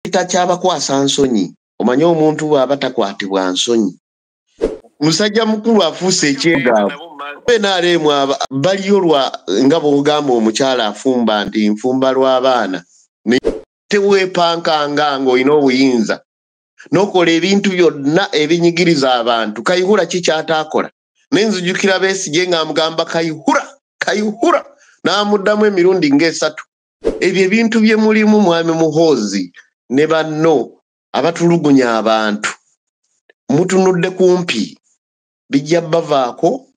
Takyaba nsonyi. Omanyi omuntu bw'aba takwatibwa nsonyi. Musajja mukulu afuuse ekyegaavu. NRM baliyo nga bw'ogamba omukyala afumba nti nfumba lw'abaana. Teweepankanga ng'olina obuyinza. N'okola ebintu byonna ebinyigiriza abantu. Kayihura ki ky'ataakola? N'enzijukira Besigye ng'amugamba Kayihura n'amuddamu emirundi ng'esatu. Ebyo ebintu bye mulimu mwami Muhoozi ne banno abatulugunya abantu. Mutunudde kumpi. Bijja bavaako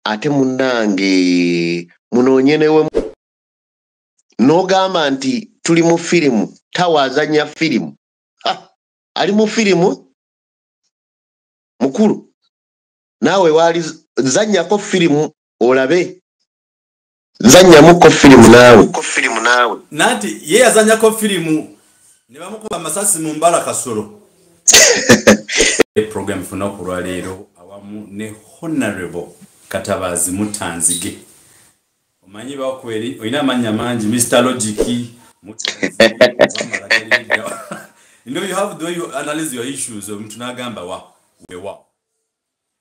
ate munnange munoonye newe n'ogamba nti tuli mu firimu tawaazanya firimu. Ali mu firimu mukulu naawe waali zannyako firimu olabe. Zannyamuko firimu naawe. Nanti ye yazannyako firimu ne bamukuba amasasi mu mbala Kasolo. Program funa okulwa leero awamu ne Honorable Katabazi Mutanzige. Omanyi bakweri olina amannya mangi Mr. Logic Mutanzige. You know, you have the way you analyze your issues. Mtunagamba wewa.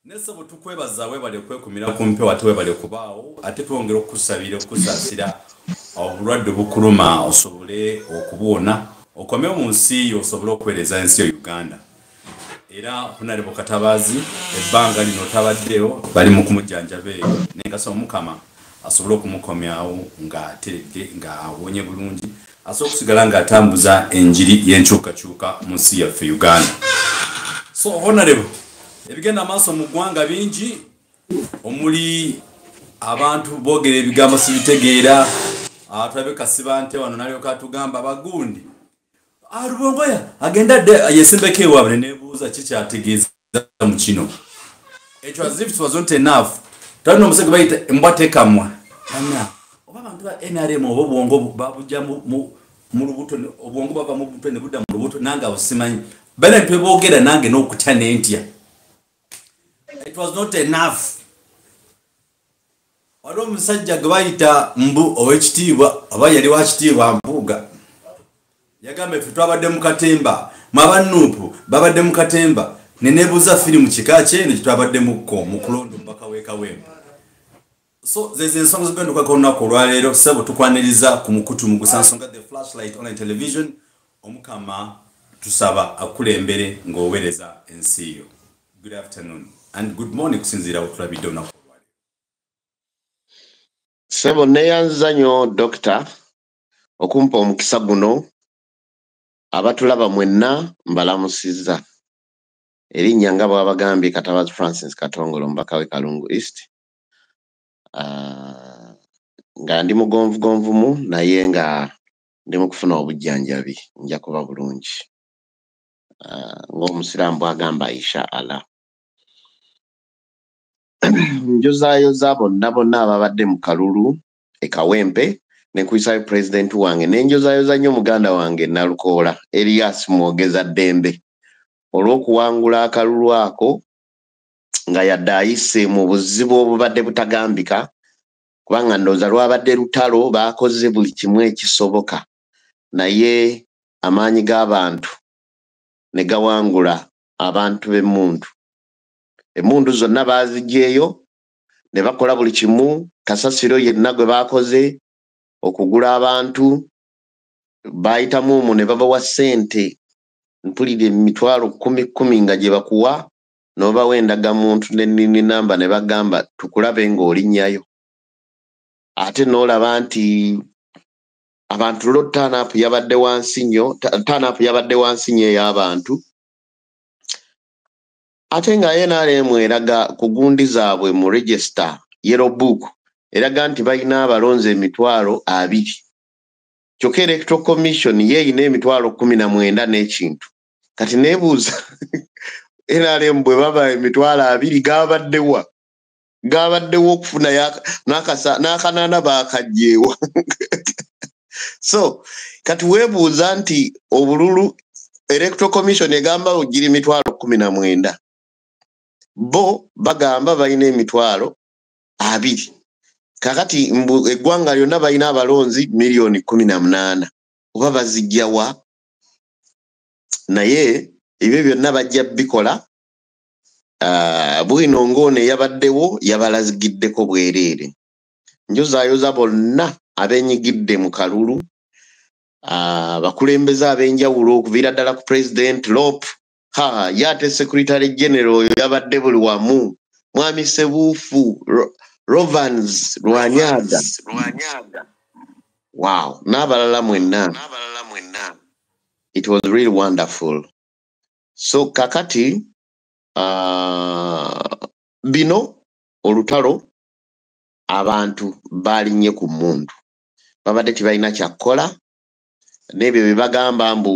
Nesabo tukwebaza webale kwekumira kumpe watu webale kubao ate twongera okusabira okusasira obulwadde bukuluma osobole okubuona okomeo mu nsi osobole okwereza ensi ya Uganda. Era Honorable Katabazi ebbanga lino tabaddeyo bali mu kumujjanjabe n'enkasa omukama asobole okumukomyawo nga atereke nga awonye bulungi asobola okusigala nga atambuza enjiri y'enkyukakyuka mu nsi yaffe Uganda. So Honorable ebigenda maaso mu ggwanga bingi omuli abantu boogera ebigambo sibitegeera tulabe Kasiba nte wano nalyoka atugamba bagundi Rubongoya agenda yesimbeko ewaabwe nebuuza kikyategeeza mu kino. It was if it wasn't enough. Tano omusege bayita embwatekamwa. Oba abantu ba NRM oba obwongo babujja mu lubuto obwongo bava mu buto ne budda mu lubuto nanga osimanyi. Bale mpe boogera nange n'okutya n'entya. It was not enough. Waliwo omusajja gwe bayita Mbu ow'ekitiibwa oba yali wa kitiibwa Mpuuga. Yagambe ffe twabadde mu katemba mabanuupu babadde mu katemba nenebuuza firimu kika kyene kitwabadde mukko mu kulonda mpaka wekawempa. So zeze ensonga zigenda okukwako olunaku olwaleero ssebo tukwaniriza ku mukutu mu Gusansonga the Flashlight online television omukama tusaba akulembere ng'oweereza ensi yo. Good afternoon and good morning kusinziira otulabidde olunaku olwaleero. Ssebo neeyanza nnyo Dokita okumpa omukisa guno. Abatulaba mwenna mbalamusizza. Erinnya nga bw'abagambye Katabazi Francis Katongolo mbaka we Kalungu East. Nga ndi mugonvugonvumu naye nga ndi mu kufuna obujjanjabi nja kuba bulungi. Ng'omusiraamu bw'agamba Insha Allah. Njozaayoza bonna ababadde mu kalulu ekawempe nekwisayo president wange nenjozaayoza nnyo muganda wange Nalukoola Elias Mwogeza Ddembe olw'okuwangula akalulu ako nga yadde ayise mu buzibu obubadde butagambika kubanga ndowooza lwabadde lutalo baakoze buli kimu ekisoboka naye amaanyi g'abantu ne gawangula abantu b'emmundu. Emmundu zonna baaziggyeyo ne bakola buli kimu. Kasasiro yenna gwe baakoze okugula abantu bayitamu omwo ne babawa ssente mpulira emitwalo 10,000 nga gye bakuwa n'obawa endagamuntu n'ennini namba ne bagamba tukulabe ng'olinnyayo. Ate n'olaba nti abantu lo turn-up yabadde wansi nnyo ey'abantu. Ate nga NRM eraga ku gundi zaabwe mu register yellow book eraga nti balina abalonzi 20,000. Kyokka Electoral Commission yeeyina 19,000 n'ekintu. Kati neebuuza NRM bwe baba 20,000 gabaddewo okufuna n'akanaana baakagyeewa. So kati weebuuza nti obululu Electoral Commission egamba ogiri 19,000. Bo bagamba balina 20,000. Kakati eggwanga lyonna balina abalonzi 18,000,000. Oba bazijjawa? naye ebyo byonna bajja bikola bwino ngoone yabaddewo yabalazigiddeko bwereere njozaayoza bonna abenyigidde mu kalulu bakulembeze ab'enjawulo okuviira ddala ku president Lop yate secretary general oyo yabadde buli wamu mwami Sebuufu Rovans Lwanyaga wow n'abalala mwenna it was really wonderful so kakati bino olutalo abantu balinye ku mundu babadde tibalina kyakola n'ebyo bye bagamba mbu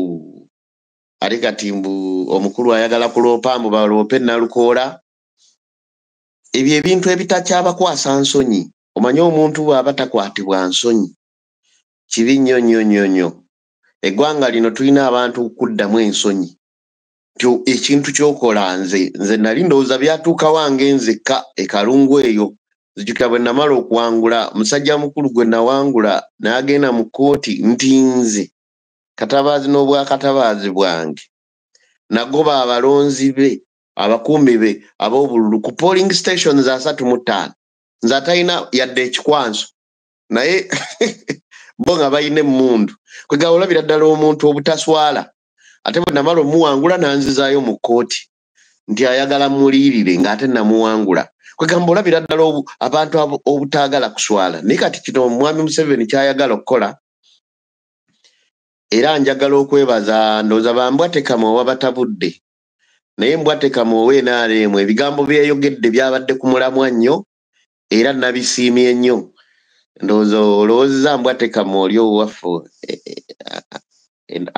ate kati mbu omukulu ayagala kuloopa mbu baloope Nalukoola ebyo ebintu ebitakyabakwasa nsonyi omanye omuntu bw'aba takwatibwa nsonyi kibi nnyo eggwanga lino tulina abantu okuddamu ensonyi tyo ekintu kyokola nze nali ndowooza byatuuka wange nzekka ekalungu eyo zijjukira bwe namala okuwangula musajja mukulu gwe nawangula n'agenda mu kkooti ntinze Katabaazi n'obwakatabaazi bwange nagoba abalonzi be abakumbi be ab'obululu ku polling stations 35 nze atalina yadde ekikwanso naye bo nga balina emmundu kwegaba olabira ddala omuntu obutaswala ate bwe namala omuwangula nanzizaayo mu kkooti nti ayagala muliirire ng'ate namuwangula kwegamba olabira ddala abantu obutaagala kuswala naye kati kino omwami Museveni kyayagala okukola era njagala okwebaza ndowooza bambwatekama owabatabudde naye mbwatekama ow'NRM ebigambo byeyogedde byabadde ku mulamwa nnyo era nabisiimye nnyo ndowooza olowoozeza mbwatekama oli owaffe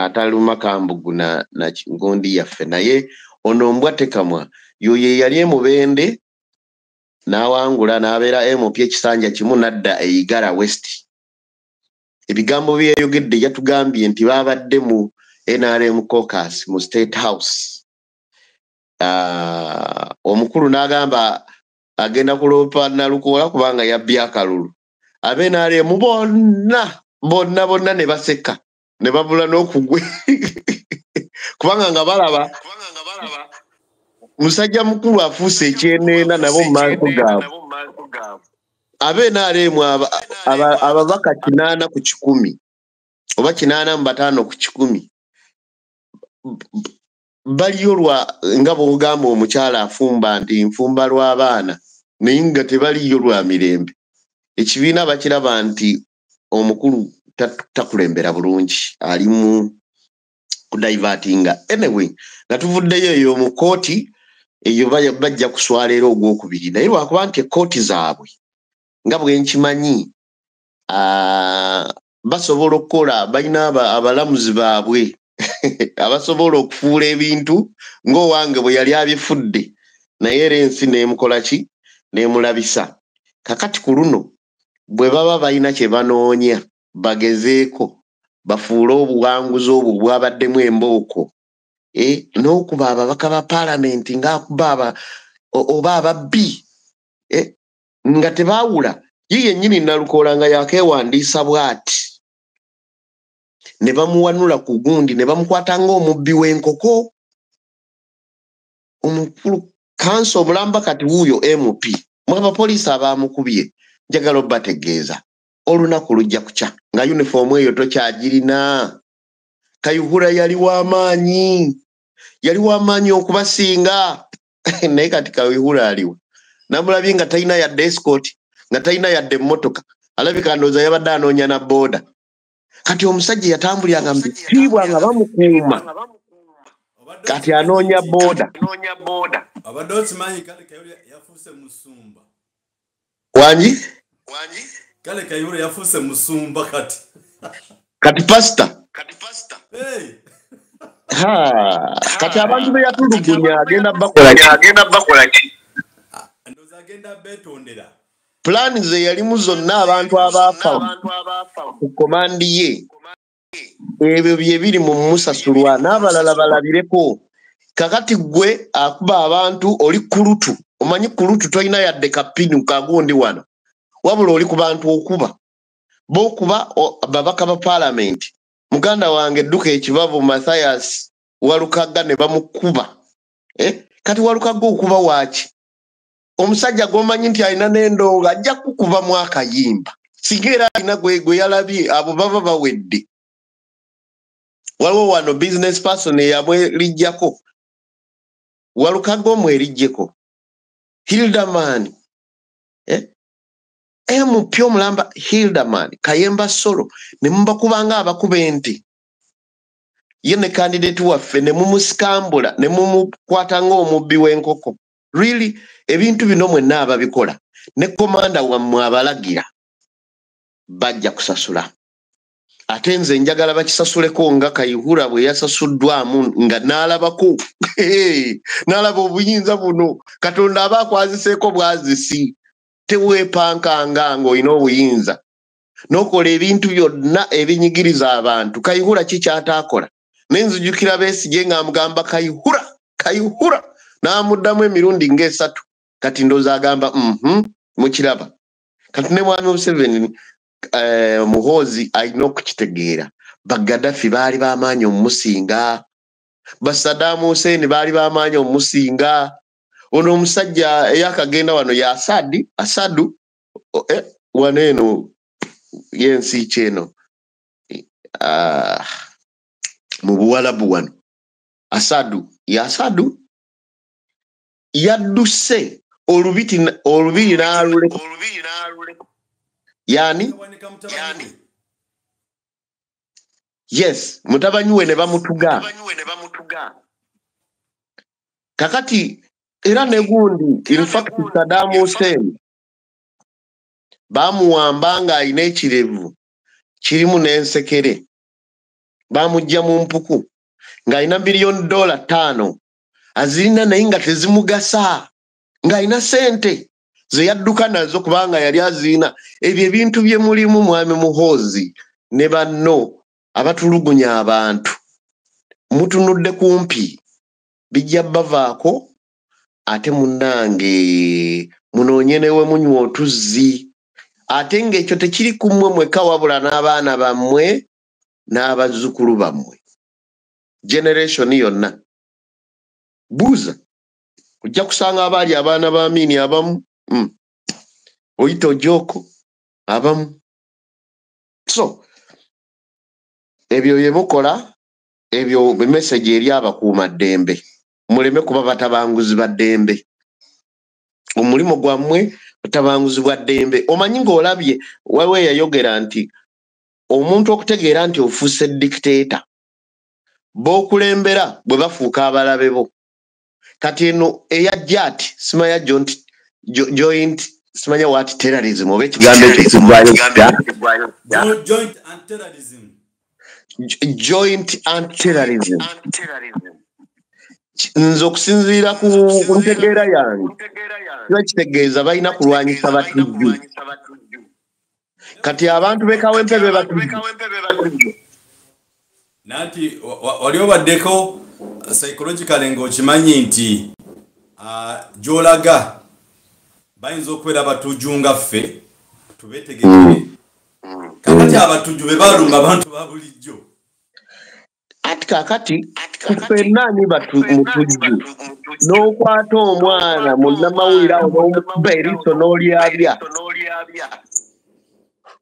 ataluma kambugu na ngundi yaffe naye ono mbwatekamwa yoye yali emubende n'awangula n'abeera MP ekisanja kimu nadda Igara West ebigambo byeyogedde yatugambye nti babadde mu NRM caucus mu State House omukulu n'agamba agenda kuloopa Nalukoola kubanga yabbye akalulu ab'NRM bonna ne baseka ne babula n'okugwe kubanga nga balaba musajja mukulu afuuse ekyeneena nabo mu maaso gaabwe ab'NRM ababaka 8 ku 100 oba 85 ku 100 baliyo nga bw'ogamba omukyala afumba nti nfumba lw'abaana naye nga tebaliyo lwa mirembe ekibiina bakiraba nti omukulu takulembera bulungi ali mu kudivertinga anyway natuvuddeyo eyo mu kkooti eyo bajja kuswala era ogwokubiri naye lwakuba nti ekkooti zaabwe nga bwe nkimanyi basobola okukola balina abalamuzi baabwe abasobola okufuula ebintu ng'owange bwe yali abifudde naye era ensi n'emukola ki n'emulabisa kakati ku luno bwe baba balina kye banoonya bagezeeko bafuule obuwanguzi obwo bwabaddemu embooko n'okuba ababaka ba paalamenti ng'akuba oba ababbi nga tebaawula ye yennyini Nalukoola nga yakeewandiisa bw'ati ne bamuwanula ku gundi ne bamukwata ng'omubbi w'enkoko omukulu kanso omulamba kati wuuyo MP mwe abapoliisi abamukubye njagala obbategeeza olunaku lujja kukya nga yunifoomu eyo tokyagirina Kayihura yali w'amaanyi okubasinga naye kati Kayihura aliwa namulabye nga talina yadde escort nga talina yadde emmotoka alabika ndowooza yabadde anoonya na booda kati omusajja yatambuliranga mu bitiibwa nga bamukuuma kati anoonya booda abadde okimanyi kale Kayihura yafuuse musumba wangi kale Kayihura yafuuse musumba kati pastor kati abantu be yatulugunya agenda bakola ki ndowooza agenda beetondera pulaani ze yalimu zonna abantu abaafa ku komandi ye ebyo bye biri mu musasulwa n'abalala balabireko kakati gwe akuba abantu oli kulutu omanyi kulutu tolina yadde kapinu kagundi wano wabula oli ku bantu okuba bokuba babaka ba paalamenti muganda wange edduka ekibavu Mathias Walukaga ne bamukuba. Kati Walukaga okuba waaki? Omusajja gomanyi nti alina n'endonga ajja kukuba mu akayimba. Sigera alina gwe yalabye abo baba bawedde. Waliwo wano business person eyamwelijjako. Walukaga omwelijjeko. Hildaman. Mupyo mulamba Hildaman. Kayemba Solo. Ne mubakubanga abakuba ente. Ye ne candidate waffe ne mumusikambula ne mumukwata ng'omubbi w'enkoko. Really, ebintu bino mwenna ababikola. Ne komanda wammwe abalagira. Bajja kusasula. Ate nze njagala bakisasuleko nga Kayihura bwe yasasuddwamu nga n'alabako. N'alaba obuyinza buno. Katonda aba akwaziseeko bwazisi. Teweepankanga ng'olina obuyinza. N'okola ebintu byonna ebinyigiriza abantu. Kayihura ki ky'ataakola? Nenzijukira Besigye ng'amugamba Kayihura. N'amuddamu emirundi ng'esatu. Kati ndowooza agamba mukiraba. Kati ne mwami Museveni Muhoozi alina okukitegeera. Bagaddafi baali b'amaanyi omumusinga. Saddam Hussein baali b'amaanyi omumusinga. Ono omusajja eyakagenda wano ya Asadu wano eno yensi kyeno mu Buwalabu wano. Asadu yadduse olubiri n'aluleka. Yani yes, mutabanyi we ne bamutuga. Kakati era ne gundi in fact Saddam Hussein bamuwamba nga alina ekirevu kirimu n'ensekere. Bamujja mu mpuku ng'alina $5 azirina naye nga tezimugasa, ng'alina sente ze yadduka nazo kubanga yali azirina. Ebyo ebintu bye mulimu mwami Muhoozi ne banno abatulugunya abantu mutunudde kumpi bijja bavaako. Ate munnange munoonye ne we munywa otuzzi. Ate ng'ekyo tekiri ku mmwe mwekka wabula n'abaana bammwe n'abazzukulu bammwe. Generation yonna. Buuza. Ojja kusanga abaali abaana ba Amini abamu. Oyita Ojoko abamu. So, ebyo bye mukola, ebyo message eri abakuuma ddembe. Muleme kuba batabanguzi ba ddembe. Omulimo gwammwe batabanguzi bwa ddembe. Omanyi ng'olabye wawe yayogera nti omuntu okutegeera nti ofuuse dictator b'okulembera bwe bafuuka abalabe bo. Kati eno eyajja ati simanya joint simanya what terrorism oba ekigambo joint and terrorism. Joint and terrorism. Nzo okusinziira ku ntegeera yange kiba kitegeeza balina kulwanyisa batujju. Kati abantu b'ekawempe be batujju. Nati wali obaddeko psychologically ng'okimanyi nti gy'olaga bayinza okubeera abatujju nga ffe tubeetegekere. Kakati abatujju be balumba abantu ba bulijjo. Ati kakati ffenna ani mutujju n'okwata omwana munnamawulire awo n'omukuba eriiso n'olyabya.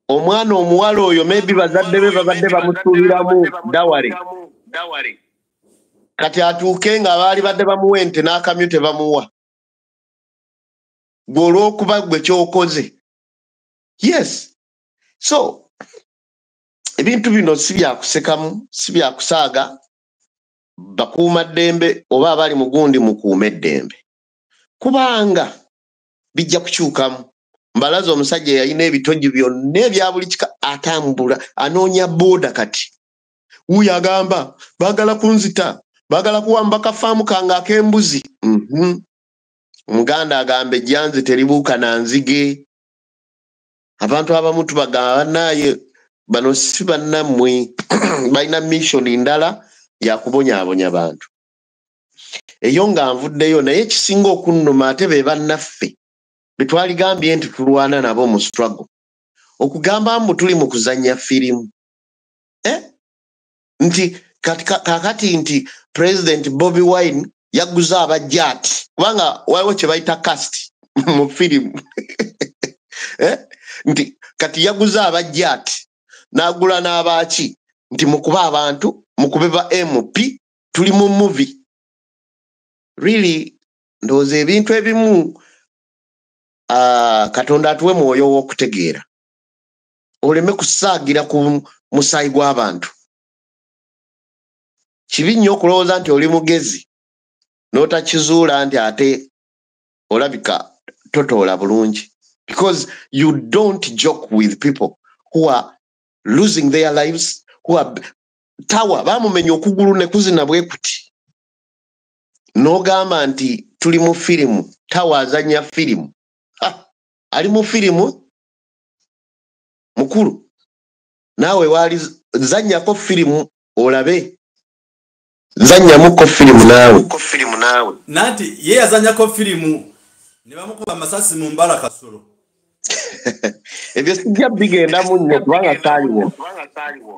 Omwana omuwala oyo maybe bazadde be babadde bamusuubiramu dawale. Kati atuuke nga baali badde bamuwa ente n'akamyu tebamuwa. Gwe olw'okuba gwe ky'okoze. Yes. So, ebintu bino si byakusekamu, si byakusaaga. Bakuuma ddembe oba abali mu gundi mukuume ddembe. Kubanga bijja kukyukamu. Mbalaza omusajja yalina ebitogi byonna ebya buli kika atambula anoonya booda kati. Wuyo agamba baagala kunzita, baagala kuwamba kafaamu kange ak'embuzi. Omuganda agamba ejjanzi teribuuka na nzige. Abantu abamu tubagamba bannaaye bano si bannammwe balina mission ndala ya kubonyaabonya bantu. Eyo nga nvuddeyo naye ekisinga okunnuma ate be bannaffe betwaligambye nti tulwana nabo mu struggle. Okugamba mbu tuli mu kuzannya firimu. Nti kakati nti President Bobby Wine yaguza abajjati kubanga waliwo kye bayita cast mu film nti kati yaguza abajjati n'agula n'abaaki nti mukuba abantu mukube ba MP tuli mu movie really ndowooza ebintu ebimu Katonda atuwe mwoyo w'okutegeera oleme kusaagira ku musaayi gw'abantu kibi nnyo okulowooza nti oli mugezi n'otakizuula nti ate olabika totoola bulungi because you don't joke with people who are losing their lives who are tawa bamumenya okugulu ne kuzina bwe kuti n'ogamba nti tuli mu firimu tawa azanya firimu ali mu firimu mukulu naawe wali zanyako firimu olabe zanyamuko firimu naawe nati ye yazanyako firimu ne bamukuba amasasi mu mbala kasolo ebyo sijja bigendamu nnyo kubanga saaliwo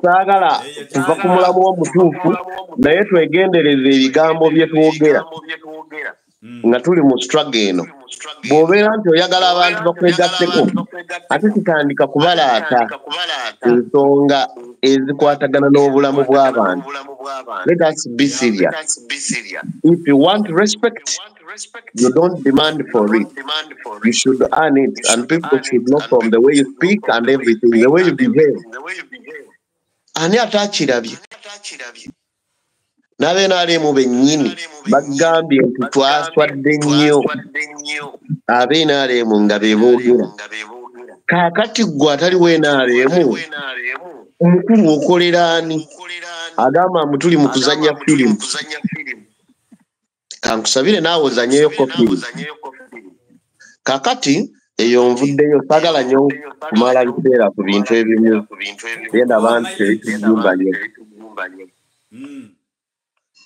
saagala kuva ku mulamu w'omutuufu naye twegendereza ebigambo bye twogera nga tuli mu struggle eno bw'obeera nti oyagala abantu bakwegatteko ate tutandika kubalaata ensonga ezikwatagana n'obulamu bw'abantu. Let us be serious. If you want respect, you don't demand for it. You should earn it, and people should know from the way you speak and everything, the way you behave. Ani ataakirabye n'abeenaalemu bennyini bagambye nti twaswadde nnyo abeenaalemu nga beeboogera kaakati ggwe atali weenaalemu omukulu okolera ani agamba mutuli mu kuzanya firimu kankusabire naawe ozanyeyo firimu kaakati eyo nvuddeyo saagala nnyo kumala biseera ku bintu ebimu genda bantu tebitugumbanye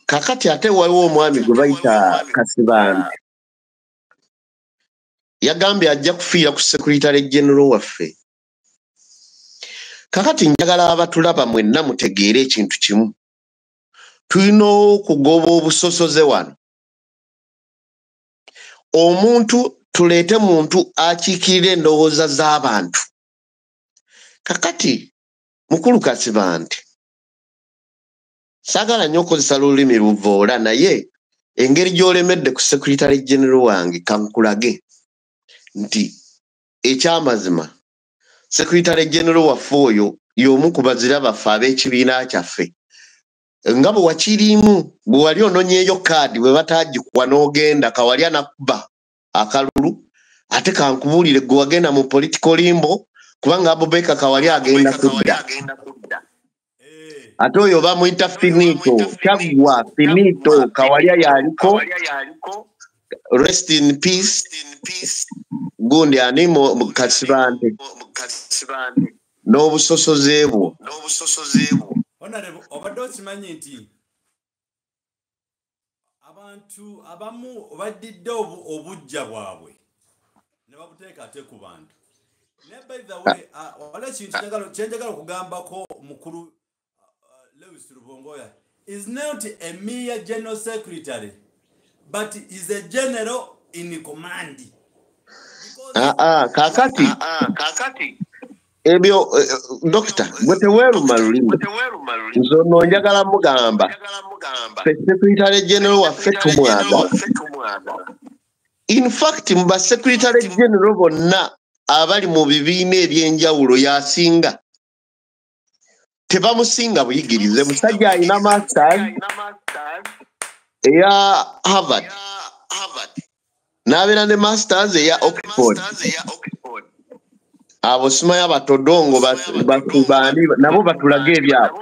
kakati ate waliwo omwami gwe bayita Kasibanda yagambye ajja kufiira ku Secretary General waffe kakati njagala abatulaba mwenna mutegeere ekintu kimu tulina okugoba obusosoze wano omuntu tuleete muntu akiikirira endowooza z'abantu kakati mukulu Kasibanda saagala nnyo okozesa lulimi luvoola naye engeri gy'olemedde ku Secretary General wange kankulage nti ekyamazima Secretary General waffe oyo y'omu ku bazira baffe ab'ekibiina kyaffe nga bwe wakirimu bwe wali ononyeeyo kaadi bwe bataagikuwa n'ogenda kawali anakuba akalulu ate kankubuulire gwe wagenda mu political limbo kubanga Abubeka Kawali agenda kudda ate oyo bamuyita finito kyaggwa finito Kawalya yaliko rest in peace gundi ani mu Kasibanda n'obusosoze bwo Honorable obadde okimanyi nti abantu abamu baddidde obujja bwabwe ne babuteeka ate ku bantu ne by the way wala ekintu kyenjagala okugambako mukulu Lewis Rubongoya is not a mere general secretary but is a general in command. Kakati ebyo Doctor gwe teweeruma lulimi nzo nno njagala mugamba Secretary General waffe tumwagala in fact mu ba Secretary General bonna abali mu bibiina ebyenjawulo yasinga tebamusinga buyigirize musajja alina masters eya Harvard n'abeera ne masters eya Oxford abo simanya batodongo basubani nabo batulaga ebyabo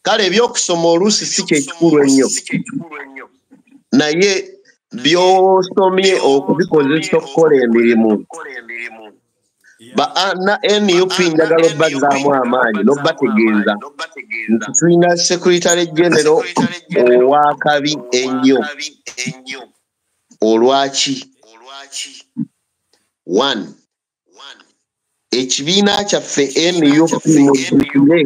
kale ebyokusoma oluusi si kyekikulu ennyo naye by'osomye okubikozesa okukola emirimu na NUP njagala obbazaamu amaanyi n'obbategeeza nti tulina Secretary General ow'akabi ennyo olwaki one ekibiina kyaffe NUP mujjukire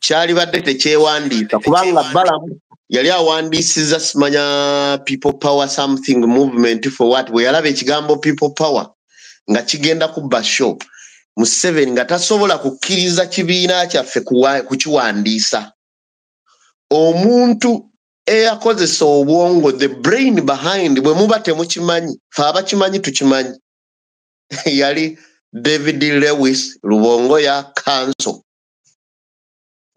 kyali badde tekyewandiisa kubanga Balamu yali awandiisiza simanya people power something movement for what bwe yalaba ekigambo people power nga kigenda kubba show Museveni nga tasobola kukkiriza kibiina kyaffe kukiwandiisa omuntu eyakozesa obwongo the brain behind bwe muba temukimanyi fe abakimanyi tukimanyi yali David Lewis Lubongo ya Council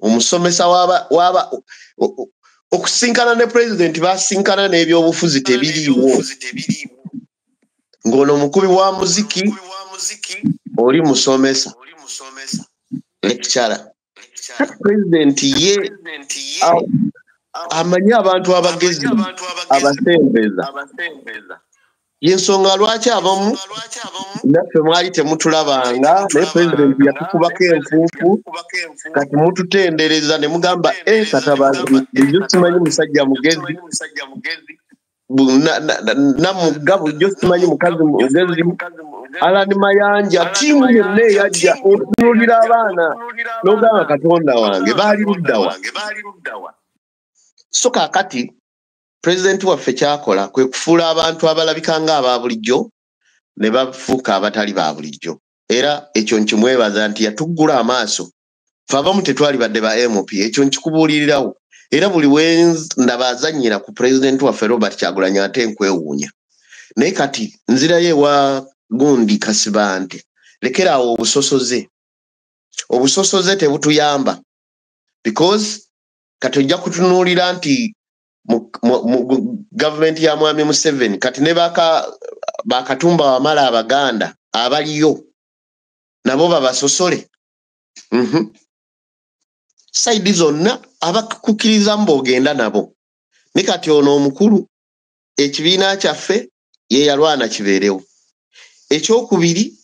omusomesa waba okusinkana ne president basinkana n'ebyobufuzi tebiriiwo ng'ono omukubi wa muziki oli musomesa lecturer president ye amanyi abantu abagezi abasembeza yensonga lwaki abamu naffe mwali temutulabanga naye president yatukubako enfuufu kati mututendereza ne mugamba katabazi bulijjo simanyi musajja mugezi namugga bulijjo simanyi mukazi mugezi Alani Mayanja tiimu yonna eyajja otunulira abaana n'ogamba Katonda wange baali ludda wa so kaakati president waffe kyakola kwe kufuula abantu abalabika nga aba bulijjo ne bafuuka abatali ba bulijjo era ekyo nkimwebaza nti yatuggula amaaso fe abamu tetwali badde ba MOP ekyo nkikubuulirirawo era buli ndaba azannyira ku president waffe Robert Kyagulanyi ate nkwewuunya naye kati nzirayo ewa Gundi Kasiba nti lekerawo obusosoze tebutuyamba because kati ojja kutunuulira nti mu government ya Mwami Museveni kati ne bakatumba wamala Abaganda abaliyo nabo babasosole saidi zonna abakukiriza mbogenda nabo ne kati ono omukulu ekibiina kyaffe ye yalwana kibeerewo ekyokubiri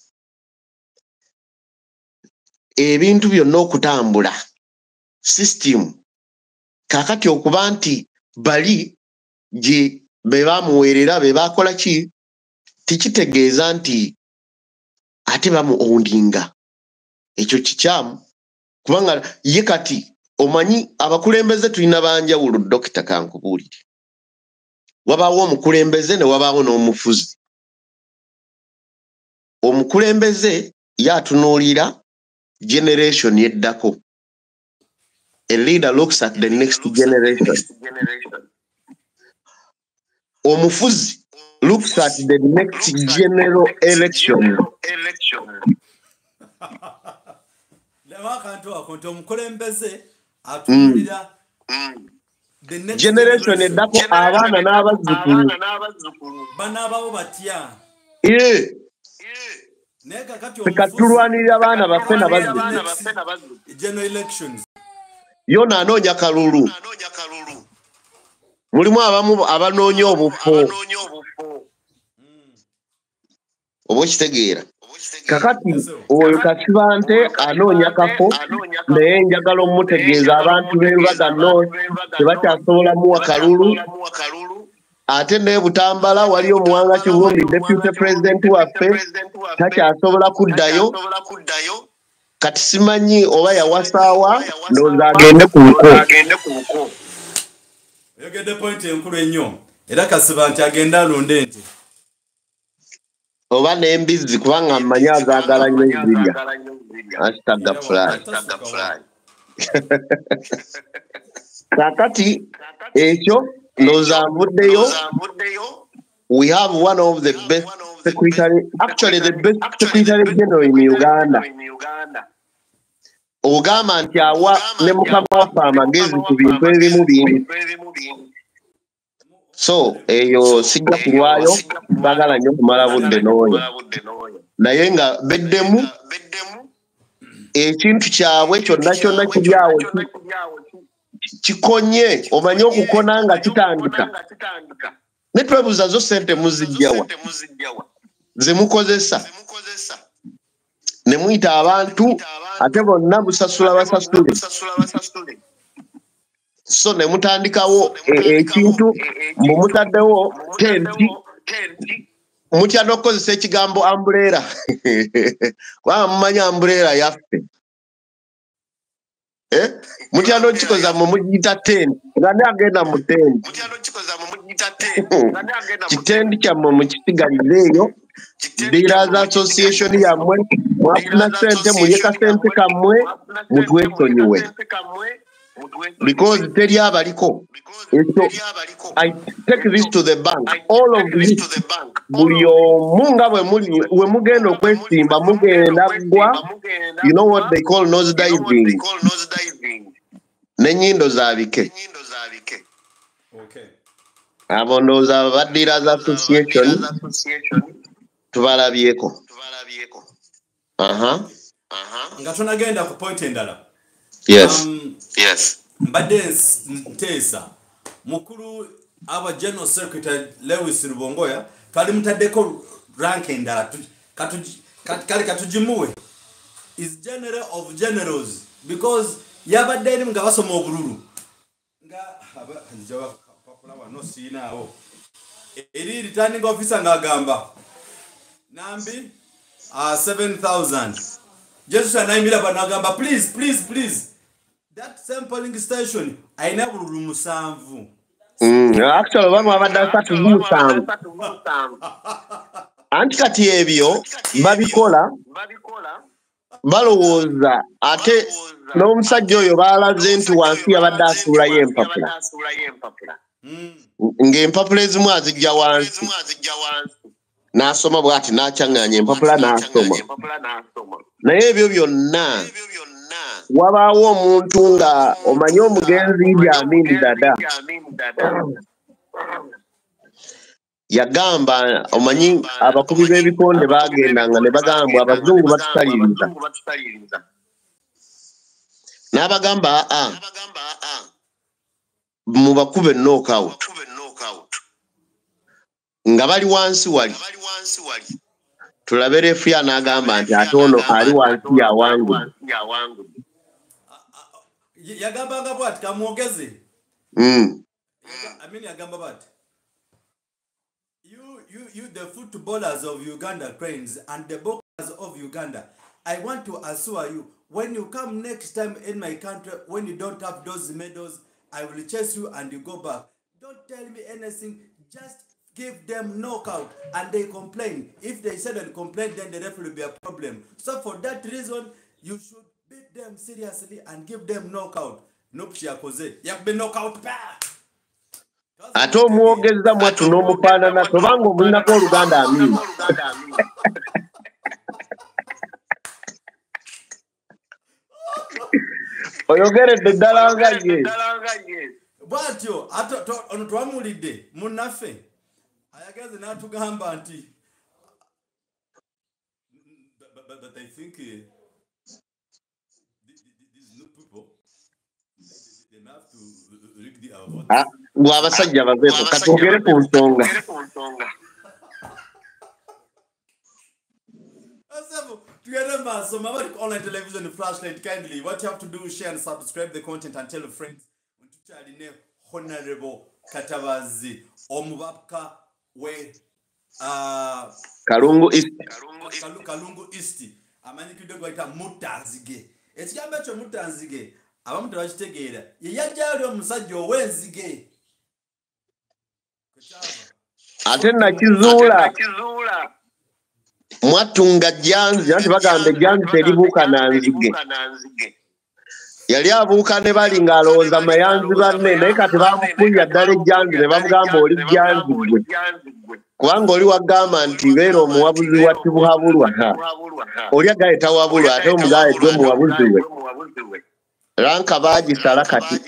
ebintu byonna okutambula system kakati okuba nti bali gye be bamuweerera be bakola ki tikitegeeza nti ate bamuondinga ekyo kikyamu kubanga ye kati omanyi abakulembeze tulina banjawulo Dr. Kankubuulire wabaawo omukulembeze ne wabaawo n'omufuzi omukulembeze yatunuulira generation yeddako a leader looks at the next generation omufuzi looks at the next general election generation yeddako abaana n'abazzukulu banaabawo batya Katulwanirira abaana baffe n'abazzukulu general elections yona anoonya kalulu mulimu abamu abanoonya obufo oba okitegeera kakati oyo Kasiba nte anoonya kafo naye njagala omutegeeza abantu b'Enbaga North tebakyasobola muwa kalulu ate ne Butambala wali omuwanga Kivumbi deputy president waffe takyasobola kuddayo kati simanyi oba yawasaawa ndowooza agende ku nko oyogedde point enkulu ennyo era Kasiba nti agenda alonde ente oba n'embizzi kubanga mmanyi azaagala nnyo ezirya hashtagga fly kakati ekyo ndowooza nvuddeyo we have one of the best secretary, actually the best secretary general in Uganda. Ogamba nti awa ne mukama waffe amagezi ku bintu ebimu bingi. So eyo sijja kulwayo bagala nnyo kumala budde n'oyo naye nga beddemu ekintu kyabwe kyonna kyonna kiryawo kikonye omanye okukona nga kitandika ne twebuuza zo ssente muzijjawa ze mukozesa ne muyita abantu ate bonna busasula basasule so ne mutandikawo ekintu mumutaddewo tenti mutya n'okukozesa ekigambo umbrella kubanga mumanyi umbrella yaffe Mutyano chikoza mu mujita 10 ngane agenda mu 10 kitendi kya mu kisigalirireyo Dealers Association yamwe mwafuna sente muleka sente kamwe mutwesonyiwe because teri abaliko. So I take this to the bank, all of this buli omunga we mugenda okwesimba mugenda gwa, you know what they call nose diving, nenyindo zabike. Okay, abo ndoza ba Dealers Association tubalabyeko. nga tunagenda ku point endala. Yes. Mbadde nteesa mukulu aba General Secretary Lewis Rubongoya twali mutaddeko rank endala katujimuwe is general of generals because yabadde eri nga basoma obululu nga njaba pakula wano siinaawo eri returning officer ng'agamba nambi 7,000 Jesus anaimira banagamba please that same polling station aina bululu musanvu. Actually bamwe abadde musanvu anti kati ebyo babikola balowooza ate n'omusajja oyo baalaze nti wansi yabadde asuulayo empapula ng'empapula ezimu azijja wansi n'asoma bw'ati n'akyanganya empapula n'asoma. Naye ebyo byonna wabaawo omuntu nga omanyi omugenzi Idi Amin Dada yagamba, omanyi abakubi b'ebikonde bagendanga ne bagamba abazungu batusaliriza, n'abagamba mu bakube knockout nga bali wansi wali tulabe refuya n'agamba nti ate ono ali wansi yawangu. Yagamba bwati kamwogeze. Amini yagamba bwati. You the footballers of Uganda Cranes and the boxers of Uganda, I want to assure you, when you come next time in my country, when you don't have those medals, I will chase you and you go back. Don't tell me anything, just give them knockout and they complain. If they said and complain, then the referee will be a problem. So for that reason, you should beat them seriously and give them knockout. Nopchiakoze. Yakbe knockout pa. Ate omwogeza mwatu n'omufaanana tobanga omulinako Oluganda Amin. Oyogeredde ddala nga ye. Bwatyo ono twamulidde munnaffe ayagaze n'atugamba nti but I think these new people they have to rig the vote. Abasajja baveeko katwogere ku nsonga. So Maverick Online Television Flashlight, kindly what you have to do is share and subscribe the content and tell your friends. Honorable Katabazi omubaka we Kalungu East Kalungu East amanyikidde gwaita Mutanzige. Ekigambo ekyo Mutanzige abamu tebakitegeera ye yajja omusajja ow'enzige ate nakizuula mwatunga Janzi nti bagamba Janzi teribuuka na nzige. Yali abuuka ne bali ng'alowooza mayanzi banne naye kati bamukulya ddala Janzi ne bamugamba oli Janzi gwe kubanga oli wagamba nti beera omuwabuzi wa tibuhabulwa oli agaye tawabulwa ate omugaye gwe muwabuzi we ranka baagisala kati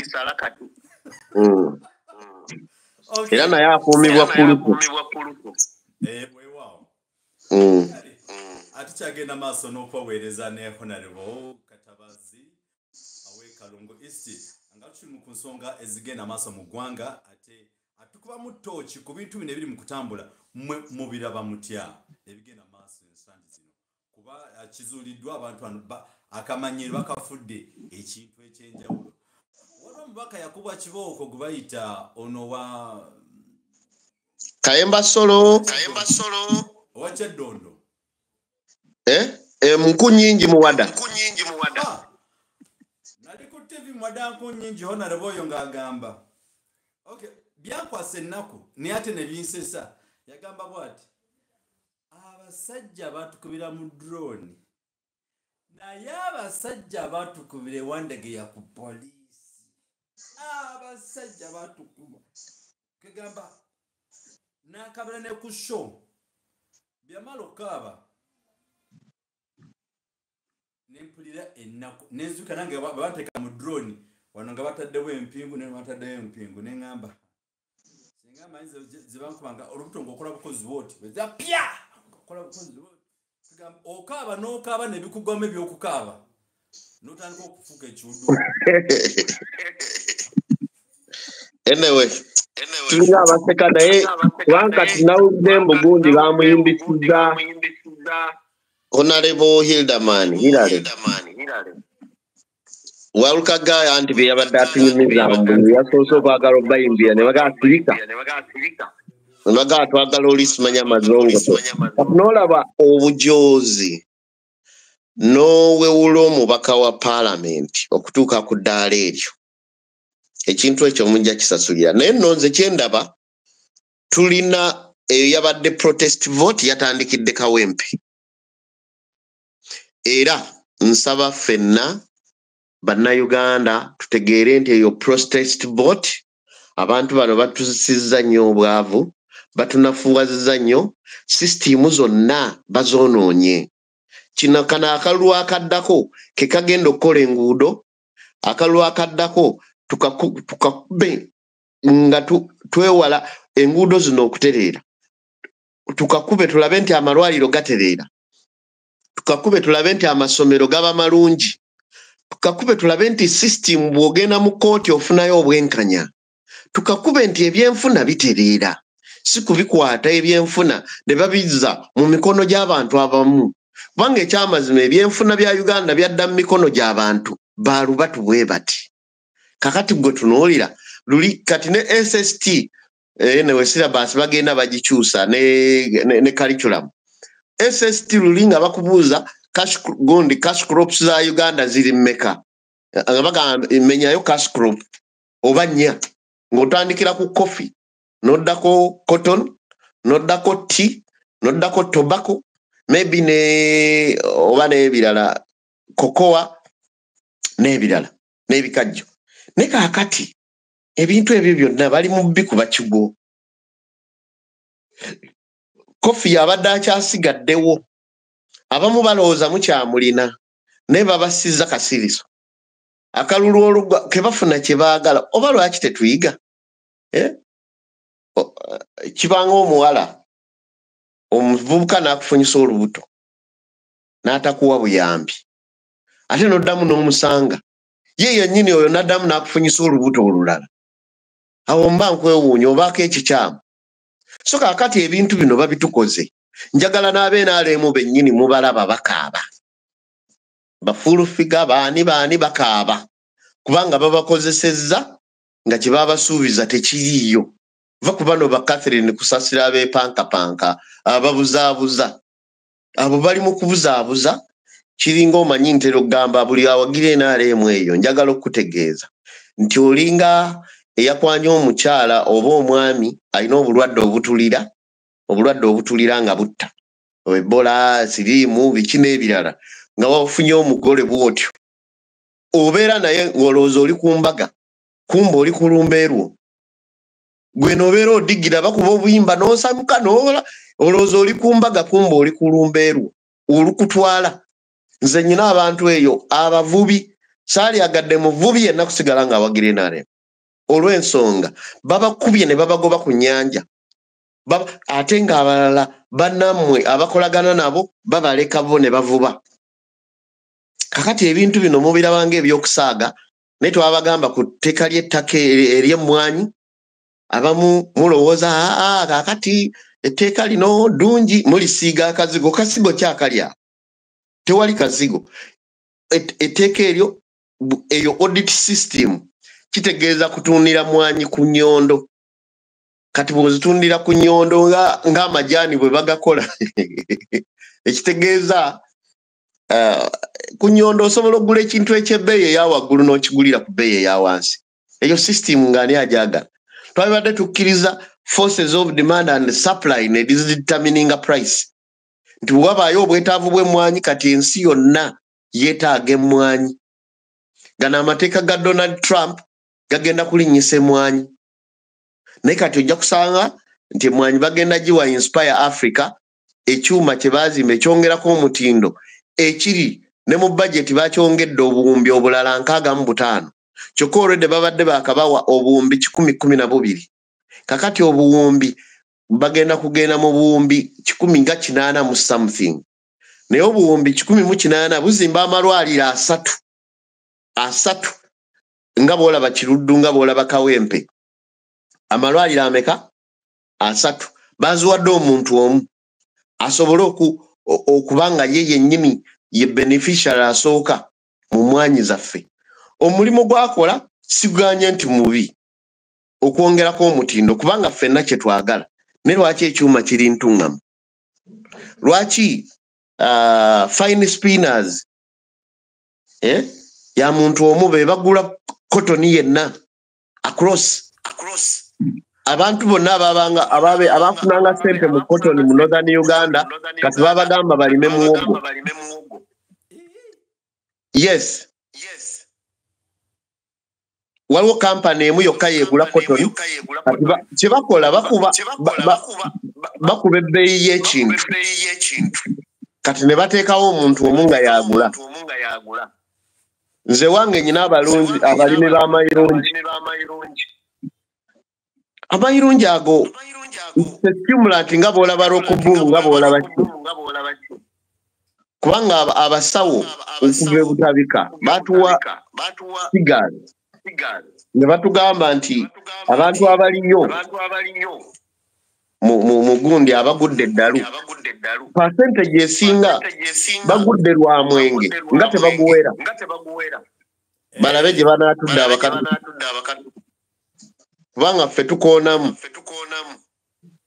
era naye akuumibwa kuluku. Ati kyagenda maaso n'okweweereza ne Honorable Katabazi awe Kalungu East nga tuli ku nsonga ezigenda maaso mu ggwanga ate atukuba mu tooki ku bintu bino ebiri mu kutambula mubiraba mutya ebigenda maaso ensangi zino kuba kizuuliddwa abantu akamanyiro bakafudde ekintu ekyenjawulo. Waliwo omubaka yakubwa kibooko gwe bayita ono wa Kayemba Solo owa Kyaddondo Muku nyingi muwada. interview mwadako nyingi honorable yo ngagamba okay byakwase nako ni ate ne binsesa yagamba bwati abasajja batukubira mu drone naye abasajja batukubire wandege ya ku police abasajja batukuba kegamba nakabira ne ku show byamalo kaba nempulira enako nezuka nange bateka mu drone wano nga bataddewo empingu ne bataddewo empingu nengamba singa mainze zibankubanga olubuto ngokola bukozi bwoti beza pya ngokola bukozi bwoti kugamba okaba n'okaba ne bikugwamo ebyokukaba n'otandika okufuuka ekiwuddu anyway tulina abaseka naye kubanga tunawulidde mbugundi bamuyimbisiza Honorable Hilderman Hilary waluka gaya anti bye yabadde atunyumiza mbu yasoose okwagala obayimbira ne bagasirika naga twagala olisimanya amazongoto n'olaba obujozi n'owewula omubaka wa paalamenti okutuuka ku ddaala eryo ekintu ekyo mujja kisasulira naye nno nze kyendaba tulina eyo yabadde protest vote yatandikidde Kawempe era nsaba ffenna bannayuganda tutegeere nti eyo protest vote abantu bano batusizza nnyo obwavu batunafuwazizza nnyo sisitimu zonna bazoonoonye kino kana akalulu akaddako ke kagenda okukola enguudo akalulu akaddako tukakube nga twewala enguudo zino okutereera tukakube tulabe nti amalwaliro gatereera tukakube tulabe nti amasomero gaba malungi tukakube tulabe nti system bw'ogenda mu kooti ofunayo obwenkanya tukakube nti ebyenfuna bitereera si kubikwata ebyenfuna ne babizza mu mikono gy'abantu abamu kubanga ekyamazima ebyenfuna bya Uganda byadda mu mikono gy'abantu baalubatu bwe bati kakati gwe tunuulira luli kati ne SST ne syllabus bagenda bagikyusa ne curriculum SST luli nga bakubuuza cash crops za Uganda ziri mmeka nga bagamba menyayo cash crop oba nnya ng'otandikira ku coffee n'oddako cotton n'oddako tea n'oddako tobacco maybe ne oba n'ebirala cocoa n'ebirala n'ebikajjo ne kaakati ebintu ebyo byonna bali mu bikuba kigo kofi yabadde akyasigaddewo abamu balowooza mukyamulina naye babasizza kasiriso akalulu olugwa ke bafuna kye baagala oba lwaki tetuyiga kibanga omuwala omuvubuka n'akufunyisa olubuto n'atakuwa buyambi ate n'oddamu n'omusanga ye yennyini oyo n'addamu n'akufunyisa olubuto olulala awo mba nkwewuunya obaako ekikyamu so kaakati ebintu bino babitukoze njagala n'ab'NRM bennyini mubalaba bakaaba bafulufiga baani bakaaba kubanga babakozesezza nga kye babasuubiza tekiriiyo va ku bano ba Catherine kusasira abeepankapanka ababuzaabuza abo bali mu kubuzaabuza kiringa omanyi ntera okugamba buli awagira NRM eyo njagala okutegeeza nti olinga eyakwanya omukyala oba omwami alina obulwadde obutulira nga butta Ebola siriimu biki n'ebirala nga wafunye omugole bw'otyo obeera naye ng'olowooza oli ku mbaga kumba oli ku lumbeerwo gwe n'obeera odigira bakuba obuyimba n'osamuka n'ola olowooza oli ku mbaga kumba oli ku lumbeerwo olukutwala nze nnyina abantu eyo abavubi saalyagadde muvubi yenna kusigala ng'awagira NRM olw'ensonga babakubye ne babagoba ku nnyanja ate ng'abalala bannammwe abakolagana nabo babaleka bo ne bavuba kakati ebintu bino mubirabanga ebyokusaaga naye twabagamba ku tteeka ly'ettaka ery'emmwanyi abamu mulowooza kakati etteeka lino ddungi mulisiiga akazigo kasigo kyakalya tewali kazigo etteeka eryo eyo audit system kitegeeza kutundira mwanyi ku nnyondo kati bw'ozitundira ku nnyondo ng'amajaani bwe bagakola ekitegeeza kunyondo osobola okugula ekintu ekyebbeeyi eya waggulu n'okigulira ku bbeeyi eya wansi. Eyo system ng'ani agyagala. Twabadde tukkiriza forces of demand and supply ne determining a price. Nti wabaayo obwetaavu bw'emmwanyi kati ensi yonna yeetaaga emmwanyi. Gano amateeka ga Donald Trump gagenda kulinnyisa emmwanyi. Naye kati ojja kusanga nti emmwanyi bagenda giwa Inspire Africa ekyuma kye baazimba ekyongerako omutindo ekiri ne mu budget bakyongedde obuwumbi obulala 65. Kyokka olwedde babadde baakabawa obuwumbi 112. Kakati obuwumbi bagenda kugenda mu buwumbi 180 mu something. Naye obuwumbi 180 buzimba amalwaliro 3 nga bw'olaba Kiruddu nga bw'olaba Kawempe. Amalwaliro ameka 3 baziwadde omuntu omu asobole okubanga ye yennyini ye beneficiary asooka mu mmwanyi zaffe. Omulimu gwakola siganye nti mubi okwongerako omutindo kubanga ffenna kye twagala. Ne lwaki ekyuma kiri ntungamu? Lwaki fine spinners ya muntu omu be bagula kotoni yenna across abantu bonna abafunanga ssente mu kotoni mu Northern Uganda kati babagamba balime muwogo. Yes. Waliwo kampani emu yokka yeegula kotoni kye bakola bakuba ebbeeyi y'ekintu kati ne bateekawo omuntu omu nga yagula. Nze wange nyina abalimi b'amayirungi. Amayirungi ago stimulant nga bw'olaba Rockboom nga bw'olaba kubanga abasawo okuva e Butabika batuwa figures ne batugamba nti abantu abaliyo mu gundi abagudde eddalu percentage esinga bagudde lwa mwenge nga tebaguwera balabe gye banaatudde abakadde kubanga ffe tukoonamu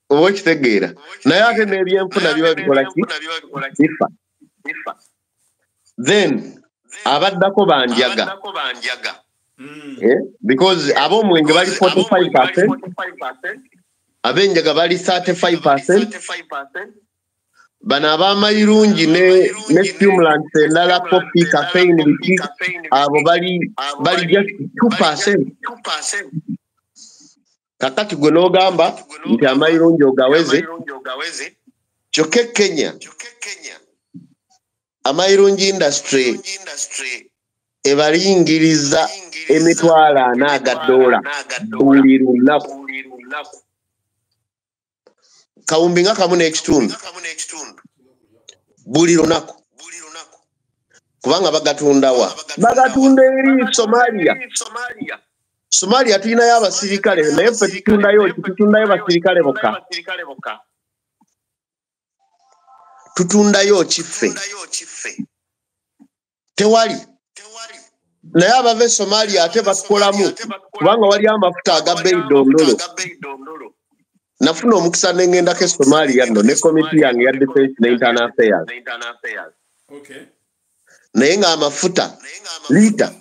oba okitegeera. Naye ate n'ebyenfuna biba bikola ki bifa. Then abaddako banjaga because ab'omwenge bali 45%, ab'enjaga bali 35%, bano ab'amayirungi ne stimulants endala coffee, caffeine biki abo bali just 2%. Kakati gwe n'ogamba nti amayirungi ogaweze kyokka Kenya amayirungi industry ebalingiriza $40 buli lunaku. Kawumbi nga kamu n'ekitundu buli lunaku kubanga bagatundawa bagatunda eri Somalia tulinayo abasirikale naye ffe tutundayo basirikale bokka. Tutundayo kiffe tewali. Naye abava e Somalia ate bakolamu kubanga wali amafuta agabbeeyi dondolo. Nafuna omukisa n'engendako e Somalia nno ne komiti yange ya defense ne internal affairs. Naye ng'amafuta lita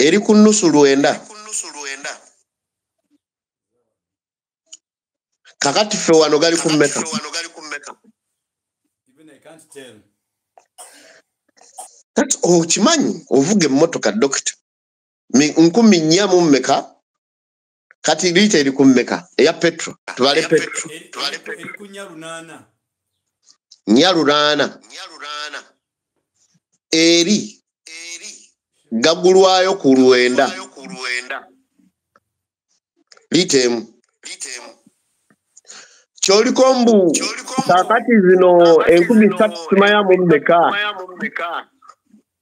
eri ku $9. Kakati ffe wano gali ku mmeka? Okimanyi ovuga emmotoka dokita 4,000 mu mmeka kati lita eri ku mmeka eya petro? Tubale petro Nyalunana eri gagulwayo ku 9 lita emu. Kyoliko mbu kakati zino 3,000 tumaya mu mmeka?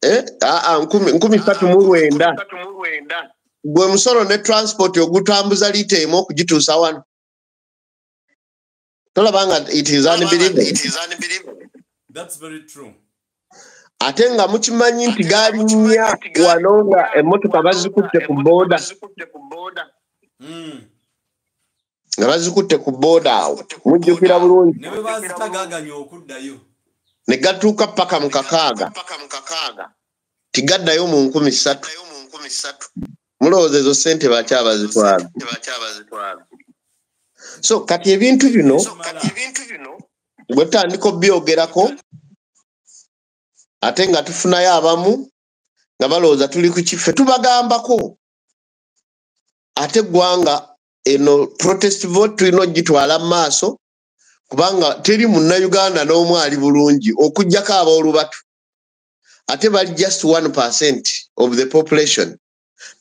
3,900 gwe musolo ne transport ogutambuza lita emu okugituusa wano. Tolabanga it is unbelievable. That's very true. Ate nga mukimanyi nti gaali nnya wano nga emmotoka bazikutte ku booda. Nga bazikutte ku booda awo mujjukira bulungi. Ne bwe bazitagaaganya okuddayo. ne gatuuka paka mu kakaaga tigaddayo mu 13,000 mulowooza ezo ssente bakyabazitwala. So kati ebintu bino bwe tutandika obyogerako ate nga tufunayo abamu nga balowooza tuli ku kife tubagambako ate eggwanga eno protest vote tulina ogitwala mu maaso kubanga teri munnayuganda n'omu ali bulungi okuggyako ab'olubatu ate bali just 1% of the population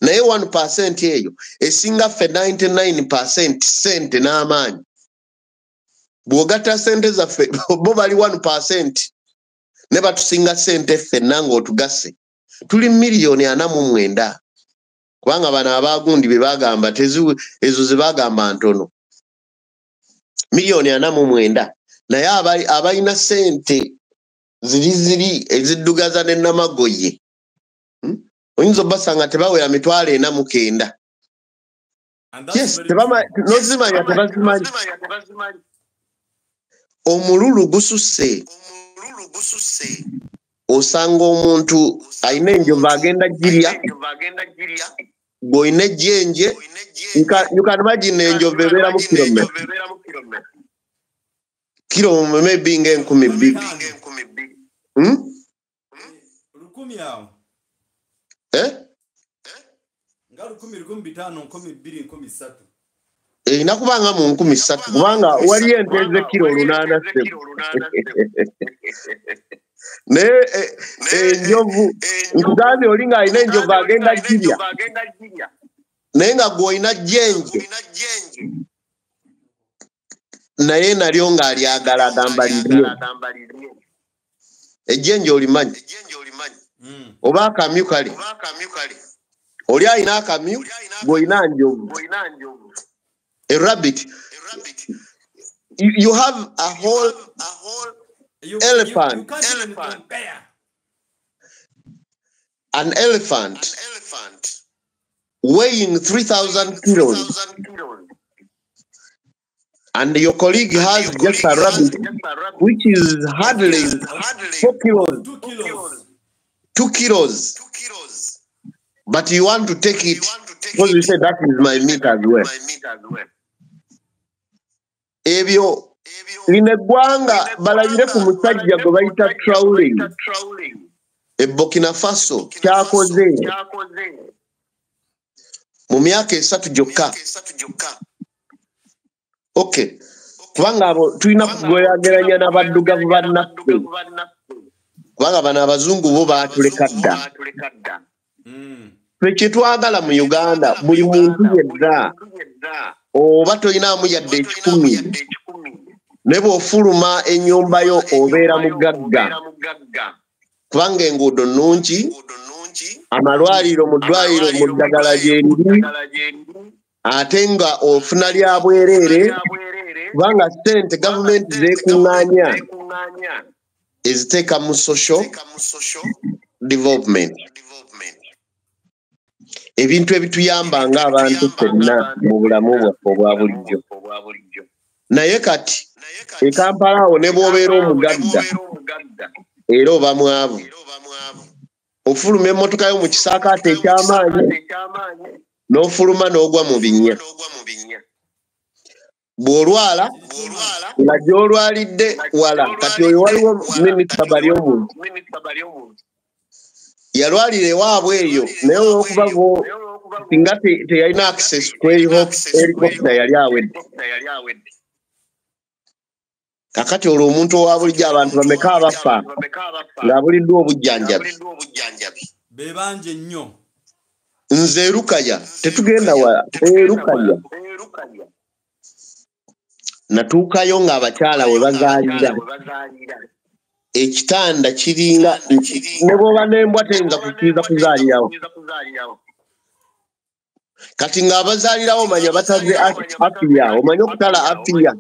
naye 1% eyo esinga ffe 99% ssente n'amaanyi bw'ogatta ssente zaffe bo bali 1% ne batusinga ssente ffenna ng'otugasse tuli 4,49,000 kubanga bano abaagundi be bagamba ezo ze bagamba ntono 4,49,000 naye abalina ssente ziri eziddugaza ne Namagoye oyinza obbasanga tebawera 49,000. Yes, nozimanya tebazimanyi omululu gususse osanga omuntu alina enjovu agenda girya bw'olina ejjenje you can imagine enjovu ebeera mu kilo maybe nga 10,000. Erina kubanga mu 13,000 kubanga waliyo ente ez'ekilo 800 naye enjovu nkugambye oli ng'alina enjovu agenda girya naye nga gw'olina jjenje naye nalyo ng'alyagala agamba lirye ejjenje olimanyi oba akamyu kale oli alina akamyu gw'olina njovu a rabbit you have a whole elephant. An elephant weighing 3,000 kilos. And your colleague has just a rabbit which is hardly 4 kilos. 2 kilos. But you want to take it because you say that is my meat as well. Ebyo lino eggwanga balabire ku musajja gwe bayita Traore e Burkina Faso kyakoze mu myaka 3 gyokka. Okay, kubanga abo tulina kugeraageranya n'abaddugavu bannaffe kubanga bano abazungu bo baatuleka dda. Ffe kye twagala mu Uganda buli muntu yenna oba tolinaamu yadde 10 ne bw'ofuluma ennyumba yo obeera mugagga kubanga enguudo nnungi amalwaliro mu ddwaliro mu ddagala gyeriri ate nga ofuna lya bwereere kubanga ssente gavumenti zeekuŋŋaanya eziteeka mu social development ebintu ebituyamba ng'abantu ffenna mu bulamu bwaffe obwa bulijjo. Naye kati e Kampala awo ne bw'obeera omugagga era oba mwavu ofuluma emmotoka yo mu kisaakaate eky'amaanyi n'ofuluma n'ogwa mu binnya. Bw'olwala nga gy'olwalidde wala kati oyo waliwo minisita bali omuntu yalwalira ewaabwe eyo naye olw'okuba singa teyalina access ku helicopter yali awedde. Kakati olwo omuntu owa bulijjo abantu bameka abafa ng'abuliddwa obujjanjabi bebanje nnyo. Nze Erukaya tetugenda wala Erukaya natuukayo ng'abakyala we bazaalira ekitanda kiringa ne bw'oba n'embwa teyinza kukkiriza kuzaalirawo. Kati ng'abazaalirawo omanya bataze afiya omanye okutala afiya